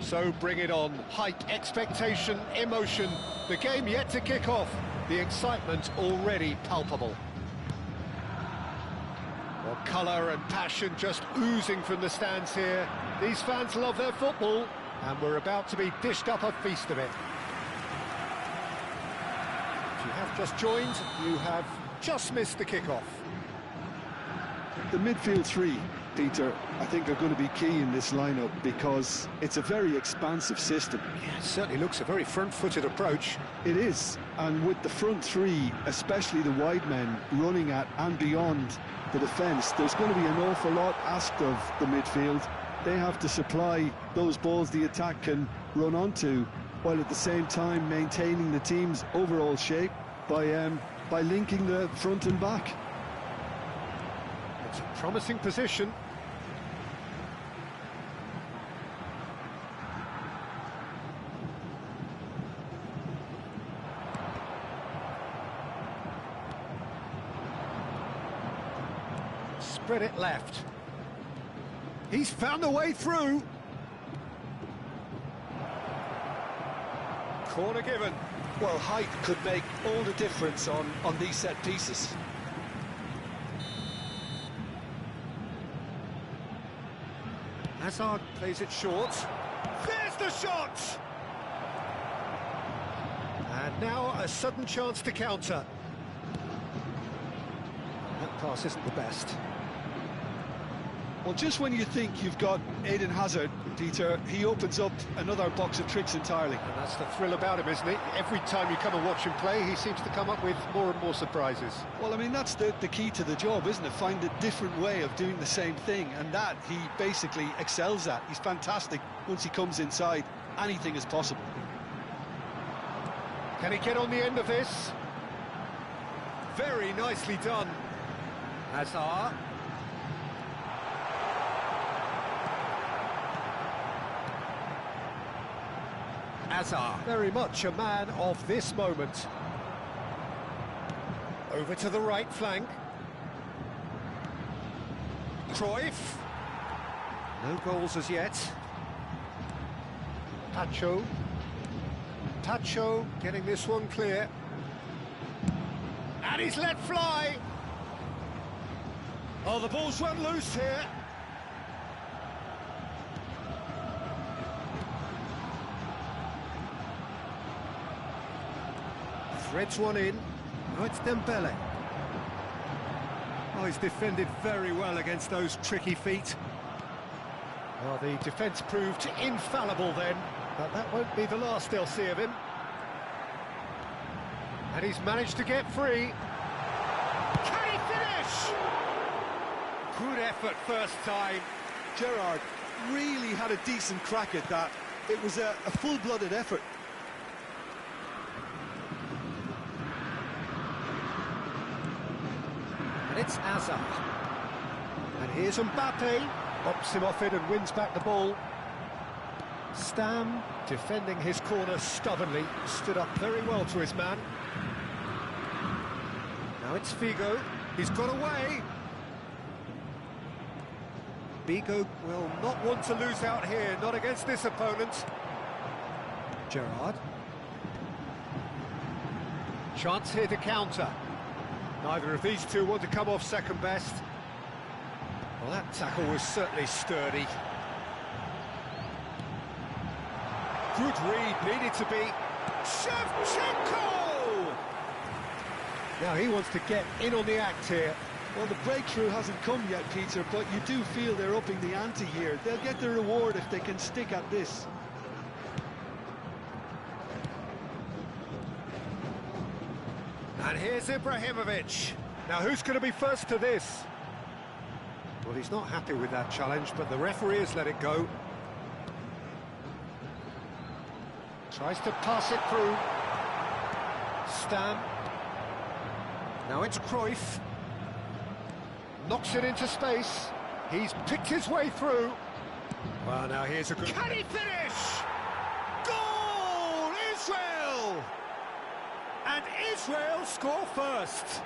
So bring it on. Hype, expectation, emotion. The game yet to kick off. The excitement already palpable. Well, colour and passion just oozing from the stands here. These fans love their football, and we're about to be dished up a feast of it. If you have just joined, you have just missed the kick-off. The midfield three, Peter, I think are going to be key in this lineup because it's a very expansive system. Yeah, it certainly looks a very front-footed approach. It is, and with the front three, especially the wide men, running at and beyond the defence, there's going to be an awful lot asked of the midfield. They have to supply those balls the attack can run onto, while at the same time maintaining the team's overall shape by linking the front and back. It's a promising position. Spread it left. He's found a way through. Corner given. Well, height could make all the difference on these set pieces. Hazard plays it short. There's the shot! And now a sudden chance to counter. That pass isn't the best. Well, just when you think you've got Eden Hazard, Peter, he opens up another box of tricks entirely. And that's the thrill about him, isn't it? Every time you come and watch him play, he seems to come up with more and more surprises. Well, I mean, that's the key to the job, isn't it? Find a different way of doing the same thing, and that he basically excels at. He's fantastic. Once he comes inside, anything is possible. Can he get on the end of this? Very nicely done. Hazard. Hazard, very much a man of this moment. Over to the right flank. Cruyff. No goals as yet. Pacho. Pacho getting this one clear. And he's let fly. Oh, the ball's run loose here. Threads one in. Oh, it's Dembele. Oh, he's defended very well against those tricky feet. Well, the defence proved infallible then, but that won't be the last they'll see of him. And he's managed to get free. Can he finish? Good effort first time. Gerrard really had a decent crack at that. It was a full-blooded effort. And it's Hazard. And here's Mbappe. Bops him off it and wins back the ball. Stam defending his corner stubbornly. Stood up very well to his man. Now it's Figo. He's got away. Figo will not want to lose out here, not against this opponent. Gerrard. Chance here to counter. Neither of these two want to come off second best. Well, that tackle was certainly sturdy. Good read, needed to be. Shevchenko! Now he wants to get in on the act here. Well, the breakthrough hasn't come yet, Peter, but you do feel they're upping the ante here. They'll get the reward if they can stick at this. And here's Ibrahimovic. Now who's going to be first to this? Well, he's not happy with that challenge, but the referee has let it go. Tries to pass it through. Stam. Now it's Cruyff. Knocks it into space. He's picked his way through. Well, now here's a good... Can he finish? Goal! Israel! And Israel score first.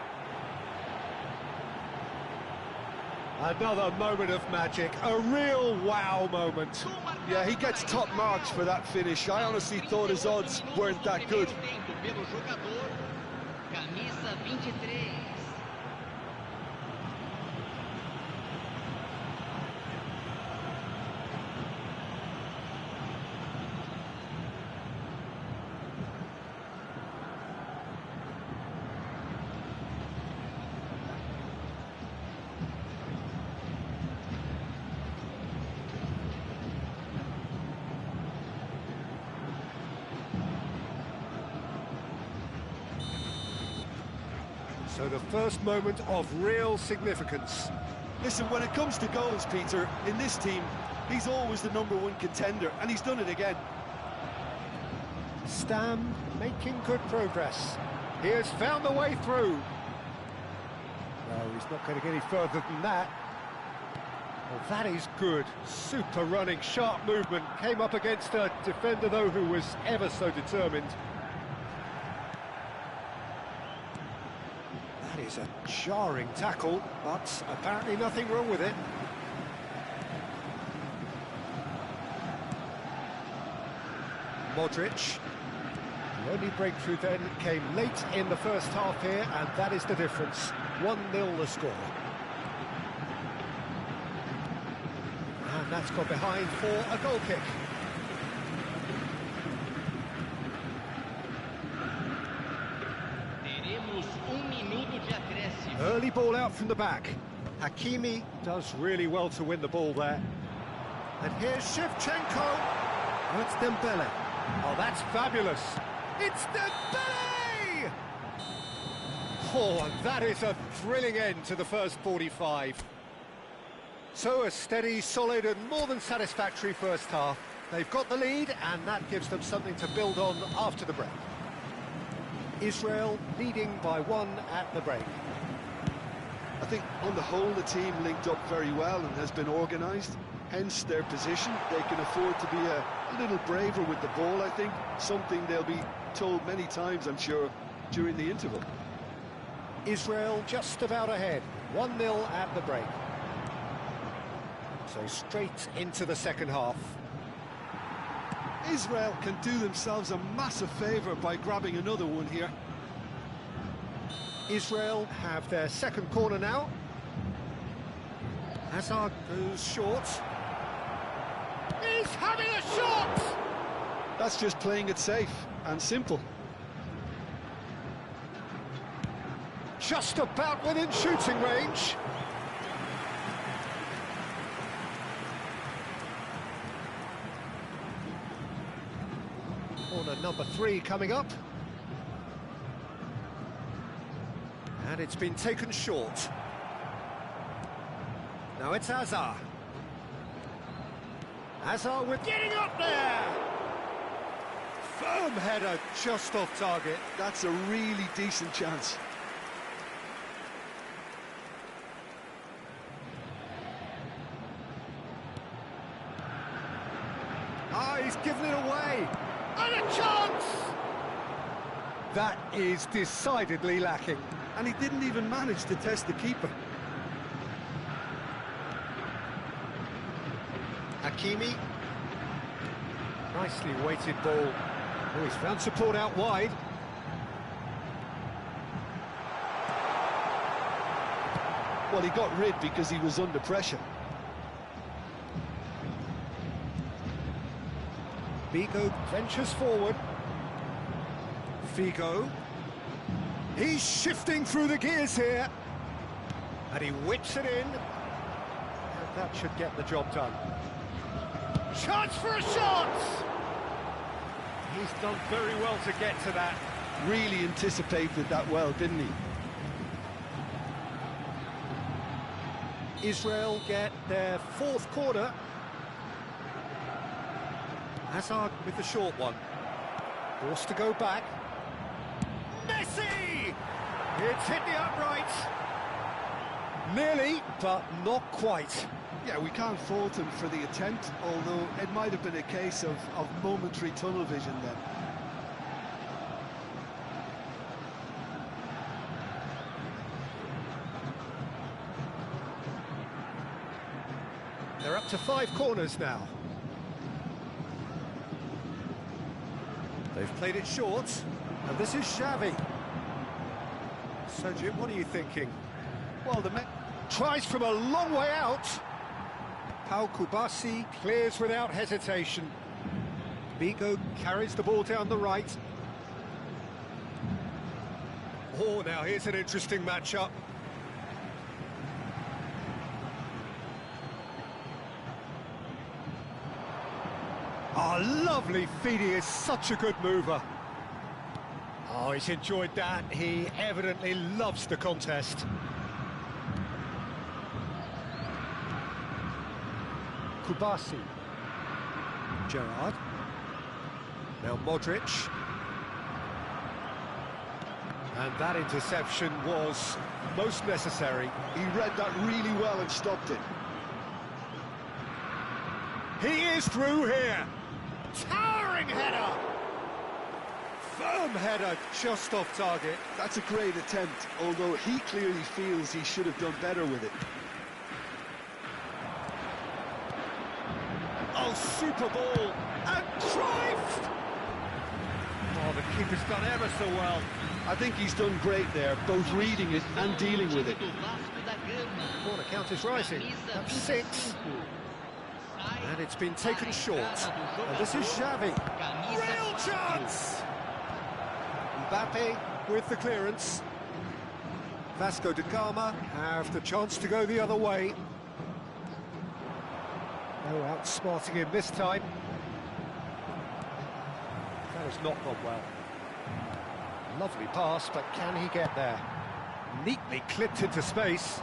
Another moment of magic, a real wow moment. Yeah, he gets top marks for that finish. I honestly thought his odds weren't that good. Camisa 23. So the first moment of real significance. Listen, when it comes to goals, Peter, in this team, he's always the #1 contender, and he's done it again. Stam making good progress. He has found the way through. No, he's not going to get any further than that. Well, that is good. Super running, sharp movement. Came up against a defender, though, who was ever so determined. That is a jarring tackle, but apparently nothing wrong with it. Modric. The only breakthrough then came late in the first half here, and that is the difference. 1-0 the score. And that's gone behind for a goal kick. Teremos minuto de acréscimo. Early ball out from the back. Hakimi does really well to win the ball there. And here's Shevchenko. Oh, it's Dembele. Oh, that's fabulous. It's Dembele! Oh, and that is a thrilling end to the first 45. So a steady, solid and more than satisfactory first half. They've got the lead and that gives them something to build on after the break. Israel leading by 1 at the break. I think on the whole the team linked up very well and has been organised, hence their position. They can afford to be a little braver with the ball, I think, something they'll be told many times, I'm sure, during the interval. Israel just about ahead, 1-0 at the break. So straight into the second half. Israel can do themselves a massive favour by grabbing another one here. Israel have their second corner now. Hazard goes short. He's having a shot! That's just playing it safe and simple. Just about within shooting range. Corner number 3 coming up. And it's been taken short. Now it's Hazard. Hazard with getting up there! Firm header just off target. That's a really decent chance. Ah, he's given it away. And a chance! That is decidedly lacking. And he didn't even manage to test the keeper. Hakimi. Nicely weighted ball. Oh, he's found support out wide. Well, he got rid because he was under pressure. Figo ventures forward. Figo. He's shifting through the gears here. And he whips it in. And that should get the job done. Chance for a shot! He's done very well to get to that. Really anticipated that well, didn't he? Israel get their 4th corner. Hazard with the short one. Forced to go back. Messi! It's hit the upright. Nearly, but not quite. Yeah, we can't fault him for the attempt, although it might have been a case of momentary tunnel vision then. They're up to 5 corners now. They've played it short, and this is Xavi. So, Jim, what are you thinking? Well, Tries from a long way out. Pau Kubasi clears without hesitation. Bigo carries the ball down the right. Oh, now here's an interesting matchup. Oh, lovely feed. He is such a good mover. Oh, he's enjoyed that. He evidently loves the contest. Kubasi. Gerrard. Now Modric. And that interception was most necessary. he read that really well and stopped it. He is through here. Towering header. Firm header, just off target. That's a great attempt, although he clearly feels he should have done better with it. Oh, super ball. And Cruyff! Oh, the keeper's done ever so well. I think he's done great there, both reading it and dealing with it. Corner count is rising. That's 6. And it's been taken short. And this is Xavi. Real chance! Mbappe with the clearance. Vasco da Gama have the chance to go the other way. No outsmarting him this time. That has not gone well. Lovely pass, but can he get there? Neatly clipped into space.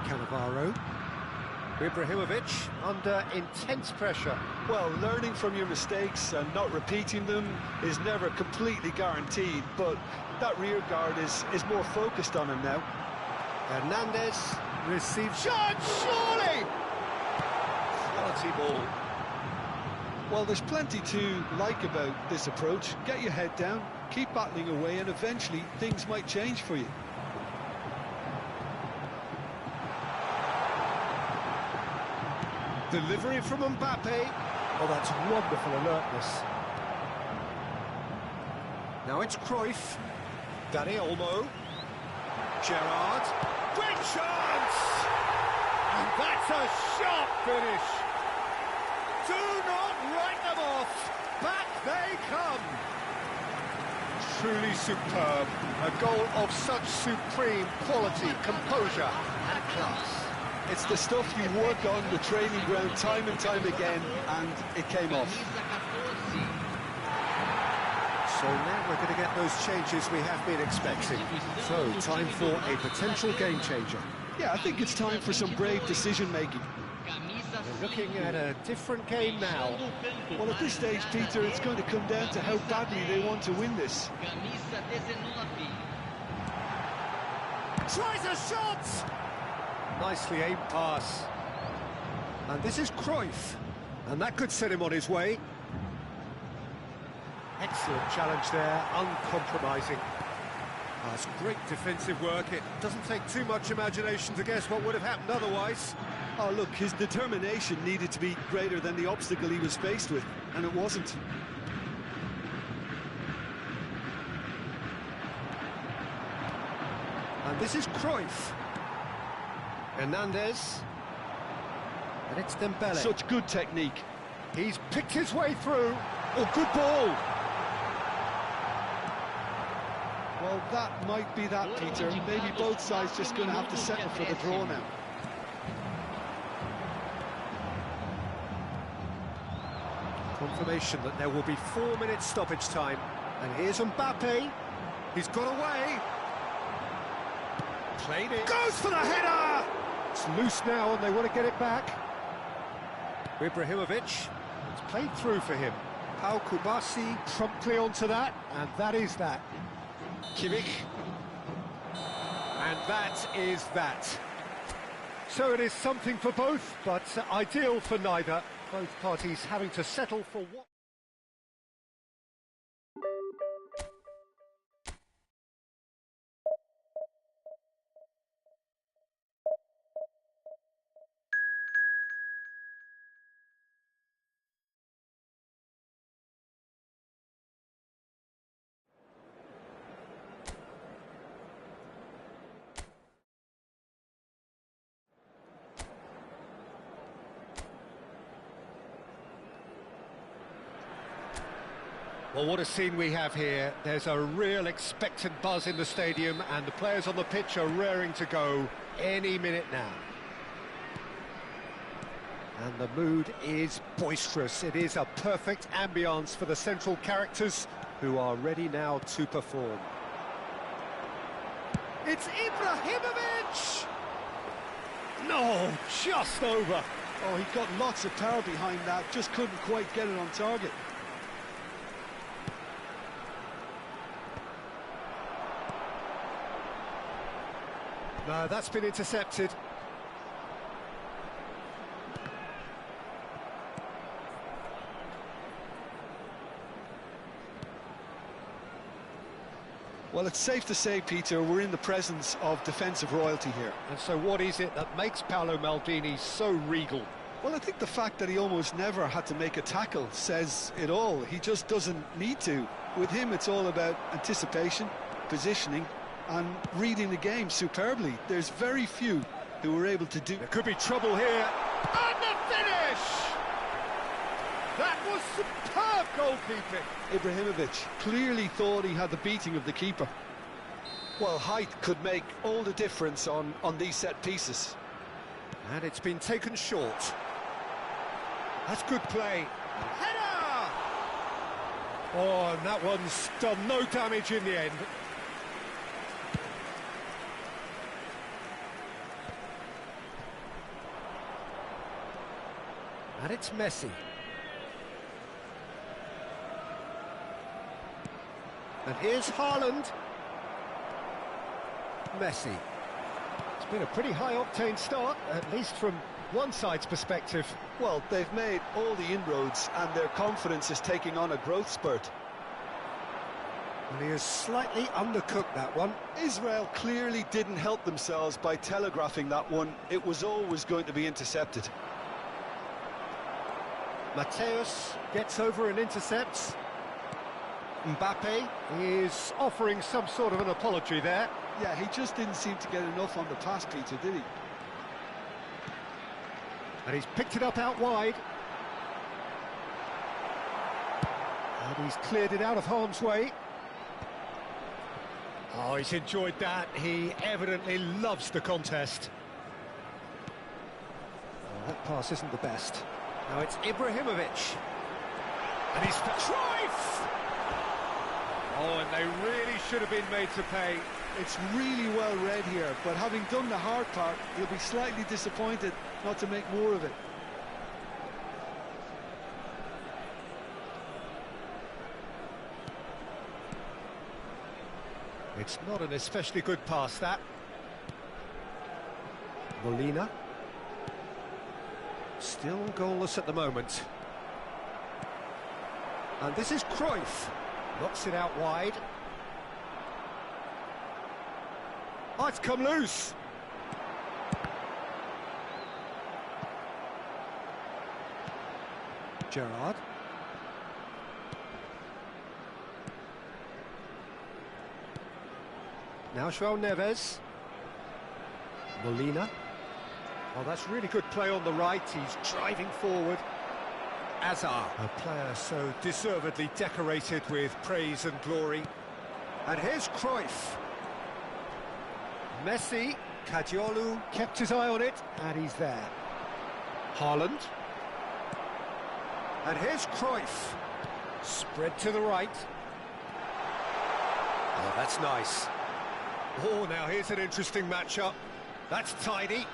Cannavaro. Ibrahimovic under intense pressure. Well, learning from your mistakes and not repeating them is never completely guaranteed, but that rear guard is more focused on him now. Hernandez receives shot, surely! Quality ball. Well, there's plenty to like about this approach. Get your head down, keep battling away, and eventually things might change for you. Delivery from Mbappe. Oh, that's wonderful alertness. Now it's Cruyff. Dani Olmo. Gerrard. Great chance! And that's a sharp finish. Do not write them off. Back they come. Truly superb. A goal of such supreme quality, composure and class. It's the stuff you work on the training ground time and time again, and it came off. So now we're going to get those changes we have been expecting. So, time for a potential game changer. Yeah, I think it's time for some brave decision-making. We're looking at a different game now. Well, at this stage, Peter, it's going to come down to how badly they want to win this. Tries a shot! Nicely aimed pass. And this is Cruyff. And that could set him on his way. Excellent challenge there, uncompromising. That's great defensive work. It doesn't take too much imagination to guess what would have happened otherwise. Oh, look, his determination needed to be greater than the obstacle he was faced with, and it wasn't. And this is Cruyff. Hernandez. And it's Dembele. Such good technique. He's picked his way through. Oh, good ball. Well, that might be that, Peter. Maybe both sides just going to have to settle for the draw now. Confirmation that there will be 4 minutes stoppage time. And here's Mbappe. He's got away. Played it. Goes for the header! It's loose now and they want to get it back. Ibrahimovic. It's played through for him. Pau Kubasi promptly onto that, and that is that. Kimmich. And that is that. So it is something for both, but ideal for neither. Both parties having to settle for what... Well, what a scene we have here. There's a real expectant buzz in the stadium, and the players on the pitch are raring to go any minute now. And the mood is boisterous. It is a perfect ambience for the central characters who are ready now to perform. It's Ibrahimovic! No, just over. Oh, he got lots of power behind that, just couldn't quite get it on target. No, that's been intercepted. Well, it's safe to say, Peter, we're in the presence of defensive royalty here. And so what is it that makes Paolo Maldini so regal? Well, I think the fact that he almost never had to make a tackle says it all. He just doesn't need to. With him, it's all about anticipation, positioning, and reading the game superbly. There's very few who were able to do... There could be trouble here. And the finish! That was superb goalkeeping. Ibrahimovic clearly thought he had the beating of the keeper. Well, height could make all the difference on these set pieces. And it's been taken short. That's good play. Header! Oh, and that one's done no damage in the end. And it's Messi. And here's Haaland. Messi. It's been a pretty high-octane start, at least from one side's perspective. Well, they've made all the inroads and their confidence is taking on a growth spurt. And he has slightly undercooked that one. Israel clearly didn't help themselves by telegraphing that one. It was always going to be intercepted. Mateus gets over and intercepts. Mbappe is offering some sort of an apology there. Yeah, he just didn't seem to get enough on the pass, Peter, did he? And he's picked it up out wide. And he's cleared it out of harm's way. Oh, he's enjoyed that. He evidently loves the contest. Oh, that pass isn't the best. Now it's Ibrahimovic. And he's... Cruyff! Oh, and they really should have been made to pay. It's really well read here, but having done the hard part, he'll be slightly disappointed not to make more of it. It's not an especially good pass, that. Molina. Still goalless at the moment. And this is Cruyff. Knocks it out wide. Oh, it's come loose. Gerrard. Now João Neves. Molina. Oh, that's really good play on the right. He's driving forward. Azar, a player so deservedly decorated with praise and glory. And here's Cruyff. Messi, Kadiolu kept his eye on it, and he's there. Haaland. And here's Cruyff. Spread to the right. Oh, that's nice. Oh, now here's an interesting matchup. That's tidy.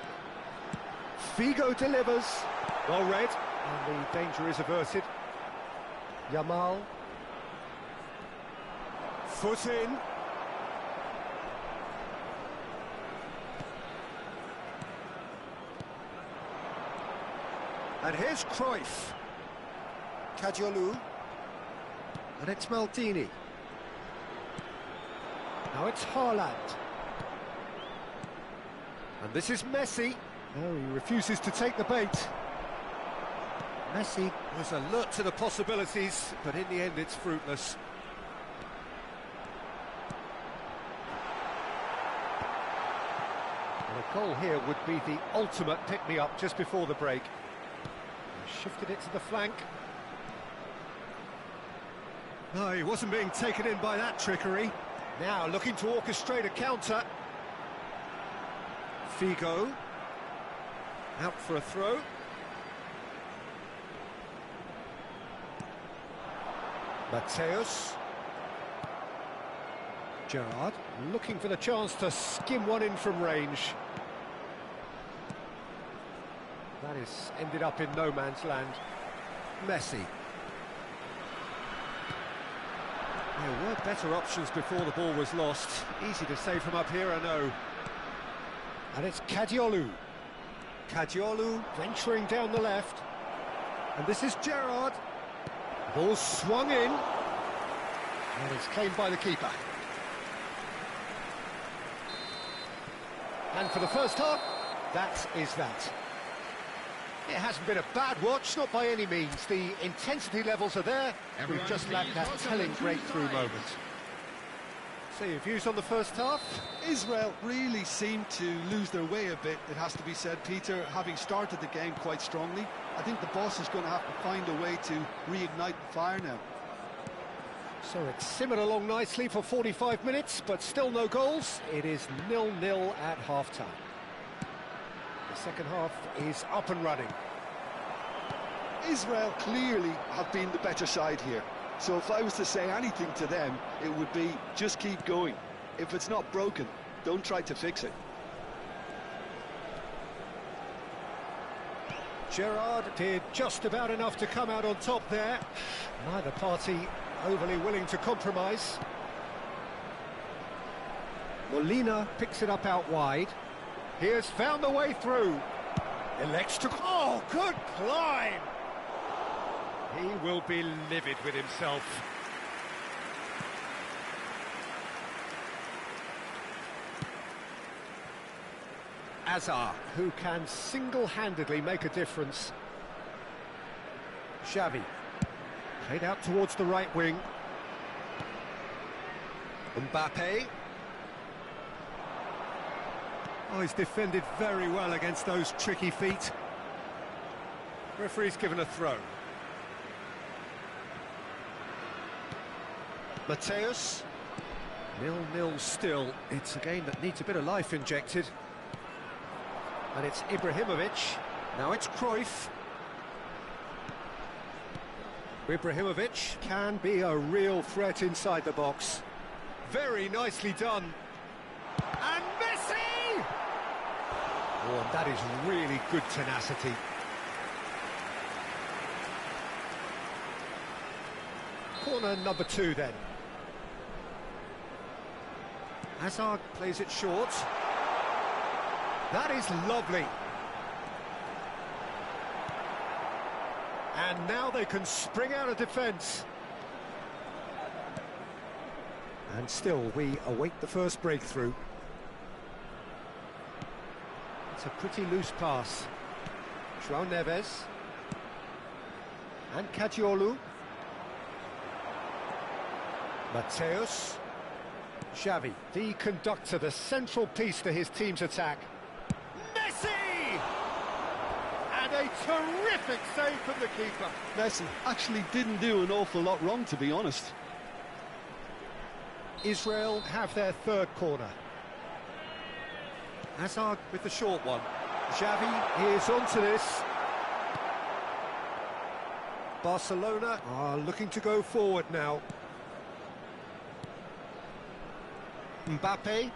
Figo delivers. Well read. And the danger is averted. Yamal. Foot in. And here's Cruyff. Kadiolu. And it's Maldini. Now it's Haaland. And this is Messi. No, he refuses to take the bait. Messi was alert to the possibilities, but in the end it's fruitless. Well, a goal here would be the ultimate pick-me-up just before the break. Shifted it to the flank. No, he wasn't being taken in by that trickery. Now looking to orchestrate a counter. Figo. Out for a throw. Mateus. Gerrard looking for the chance to skim one in from range. That is ended up in no man's land. Messi. There were better options before the ball was lost. Easy to save from up here, I know. And it's Kadiolu. Kadiolu venturing down the left. And this is Gerrard. Ball swung in. And it's claimed by the keeper. And for the first half, that is that. It hasn't been a bad watch, not by any means. The intensity levels are there. We've just lacked that telling breakthrough moment. So your views on the first half? Israel really seemed to lose their way a bit, it has to be said, Peter, having started the game quite strongly. I think the boss is going to have to find a way to reignite the fire now. So it's simmered along nicely for 45 minutes, but still no goals. It is 0-0 at half-time. The second half is up and running. Israel clearly have been the better side here. So if I was to say anything to them, it would be just keep going. If it's not broken, don't try to fix it. Gerrard did just about enough to come out on top there. Neither party overly willing to compromise. Molina picks it up out wide. He has found the way through. Elects to... Oh, good climb! He will be livid with himself. Azar, who can single-handedly make a difference. Xavi, played out towards the right wing. Mbappe. Oh, he's defended very well against those tricky feet. Referee's given a throw. Mateus. 0-0 still. It's a game that needs a bit of life injected. And it's Ibrahimovic. Now it's Cruyff. Ibrahimovic can be a real threat inside the box. Very nicely done. And Messi! Oh, and that is really good tenacity. Corner number 2 then. Hazard plays it short. That is lovely. And now they can spring out of defence. And still, we await the first breakthrough. It's a pretty loose pass. João Neves. And Kadiolu. Mateus. Xavi, the conductor, the central piece to his team's attack. Messi! And a terrific save from the keeper. Messi actually didn't do an awful lot wrong, to be honest. Israel have their third corner. Hazard with the short one. Xavi is onto this. Barcelona are looking to go forward now. Mbappe.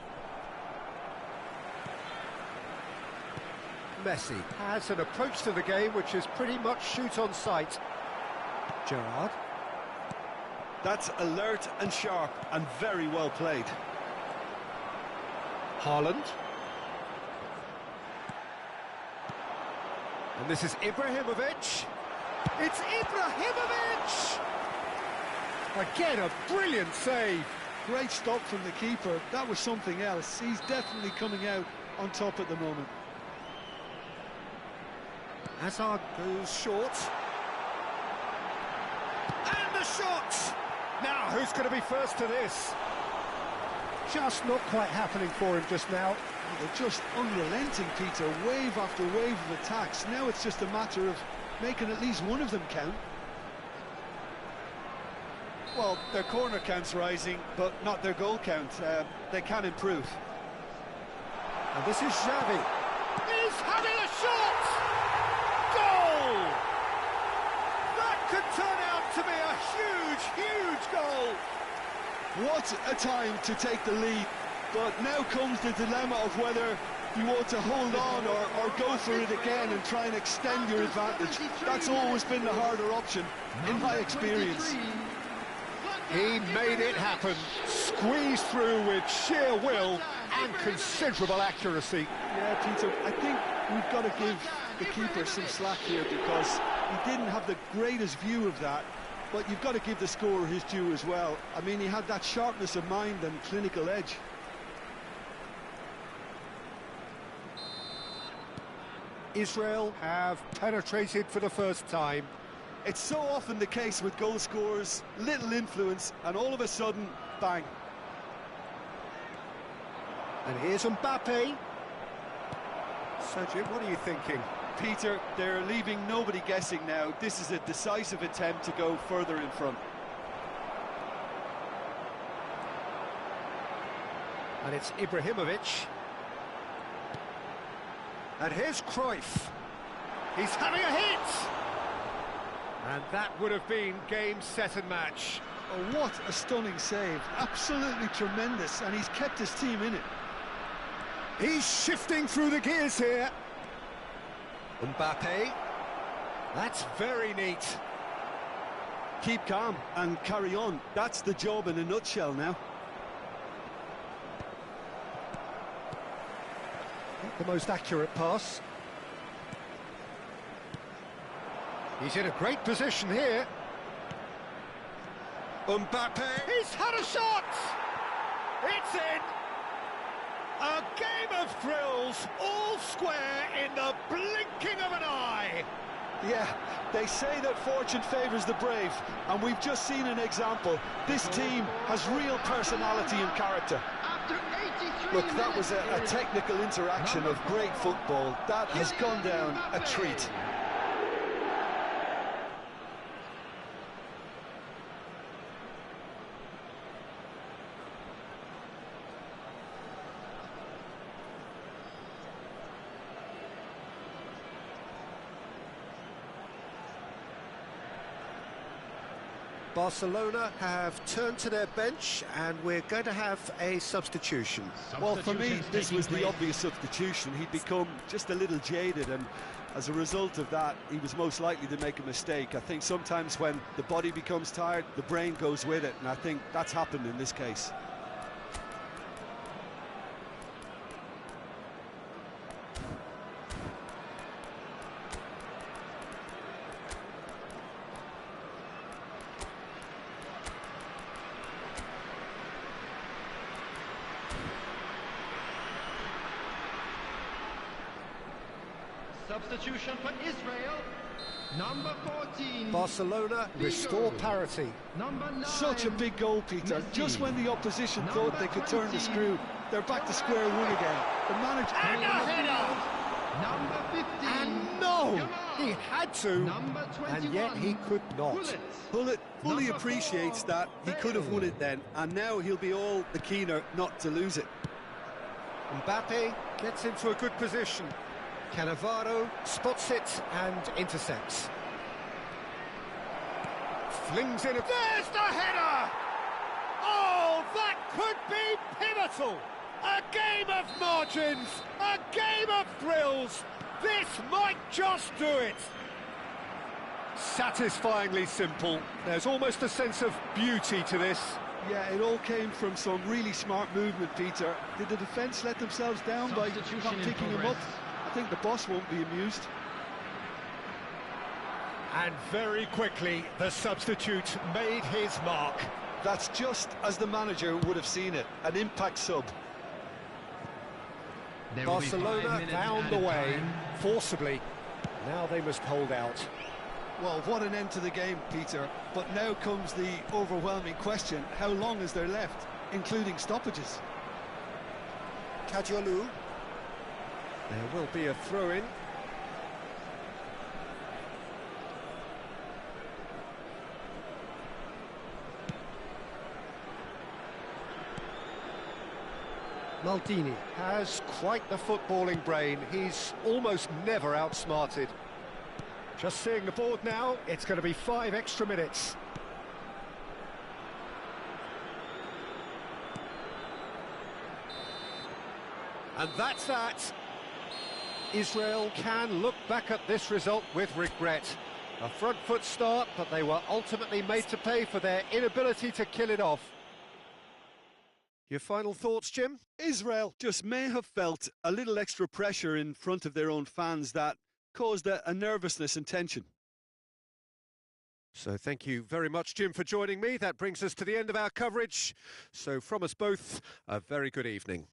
Messi has an approach to the game which is pretty much shoot on sight. Gerrard. That's alert and sharp and very well played. Haaland. And this is Ibrahimovic. It's Ibrahimovic! Again, a brilliant save. Great stop from the keeper. That was something else. He's definitely coming out on top at the moment. Hazard goes short. And the shot! Now, who's going to be first to this? Just not quite happening for him just now. They're just unrelenting, Peter. Wave after wave of attacks. Now it's just a matter of making at least one of them count. Well, their corner count's rising, but not their goal count. They can improve. And this is Xavi. He's having a shot! Goal! That could turn out to be a huge, huge goal! What a time to take the lead. But now comes the dilemma of whether you want to hold on or go for it again and try and extend your advantage. That's always been the harder option, in my experience. He made it happen, squeezed through with sheer will and considerable accuracy. Yeah, Peter, I think we've got to give the keeper some slack here because he didn't have the greatest view of that, but you've got to give the scorer his due as well. I mean, he had that sharpness of mind and clinical edge. Israel have penetrated for the first time. It's so often the case with goal scorers, little influence, and all of a sudden, bang. And here's Mbappe. Sergio, what are you thinking? Peter, they're leaving nobody guessing now. This is a decisive attempt to go further in front. And it's Ibrahimovic. And here's Cruyff. He's having a hit! And that would have been game, set and match. Oh, what a stunning save. Absolutely tremendous, and he's kept his team in it. He's shifting through the gears here. Mbappe. That's very neat. Keep calm and carry on. That's the job in a nutshell now. Not the most accurate pass. He's in a great position here. Mbappe. He's had a shot! It's in! A game of thrills, all square in the blinking of an eye. Yeah, they say that fortune favours the brave, and we've just seen an example. This team has real personality and character. Look, that was a technical interaction of great football. That has gone down a treat. Barcelona have turned to their bench and we're going to have a substitution. Well, for me, this was the obvious substitution. He'd become just a little jaded, and as a result of that, he was most likely to make a mistake. I think sometimes when the body becomes tired, the brain goes with it, and I think that's happened in this case. Substitution for Israel, number 14. Barcelona restore parity. Number 9. Such a big goal, Peter. Messi. Just when the opposition thought they could turn the screw, they're back to square one again. The manager... And a header! Number 15. And no! He had to, Number 21. and yet he could not. Bullet fully Number appreciates 4, that. He could have won it then, and now he'll be all the keener not to lose it. Mbappe gets into a good position. Cannavaro spots it and intercepts. Flings in. There's the header! Oh, that could be pivotal! A game of margins, a game of thrills. This might just do it. Satisfyingly simple. There's almost a sense of beauty to this. Yeah, it all came from some really smart movement, Peter. Did the defence let themselves down by not picking him up? I think the boss won't be amused. And very quickly, the substitute made his mark. That's just as the manager would have seen it, an impact sub. Barcelona down the way, forcibly. Now they must hold out. Well, what an end to the game, Peter. But now comes the overwhelming question, how long is there left, including stoppages? Kajolu. There will be a throw-in. Maldini has quite the footballing brain. He's almost never outsmarted. Just seeing the board now, it's going to be 5 extra minutes. And that's that. Israel can look back at this result with regret. A front foot start, but they were ultimately made to pay for their inability to kill it off. Your final thoughts, Jim? Israel just may have felt a little extra pressure in front of their own fans that caused a nervousness and tension. So thank you very much, Jim, for joining me. That brings us to the end of our coverage. So from us both, a very good evening.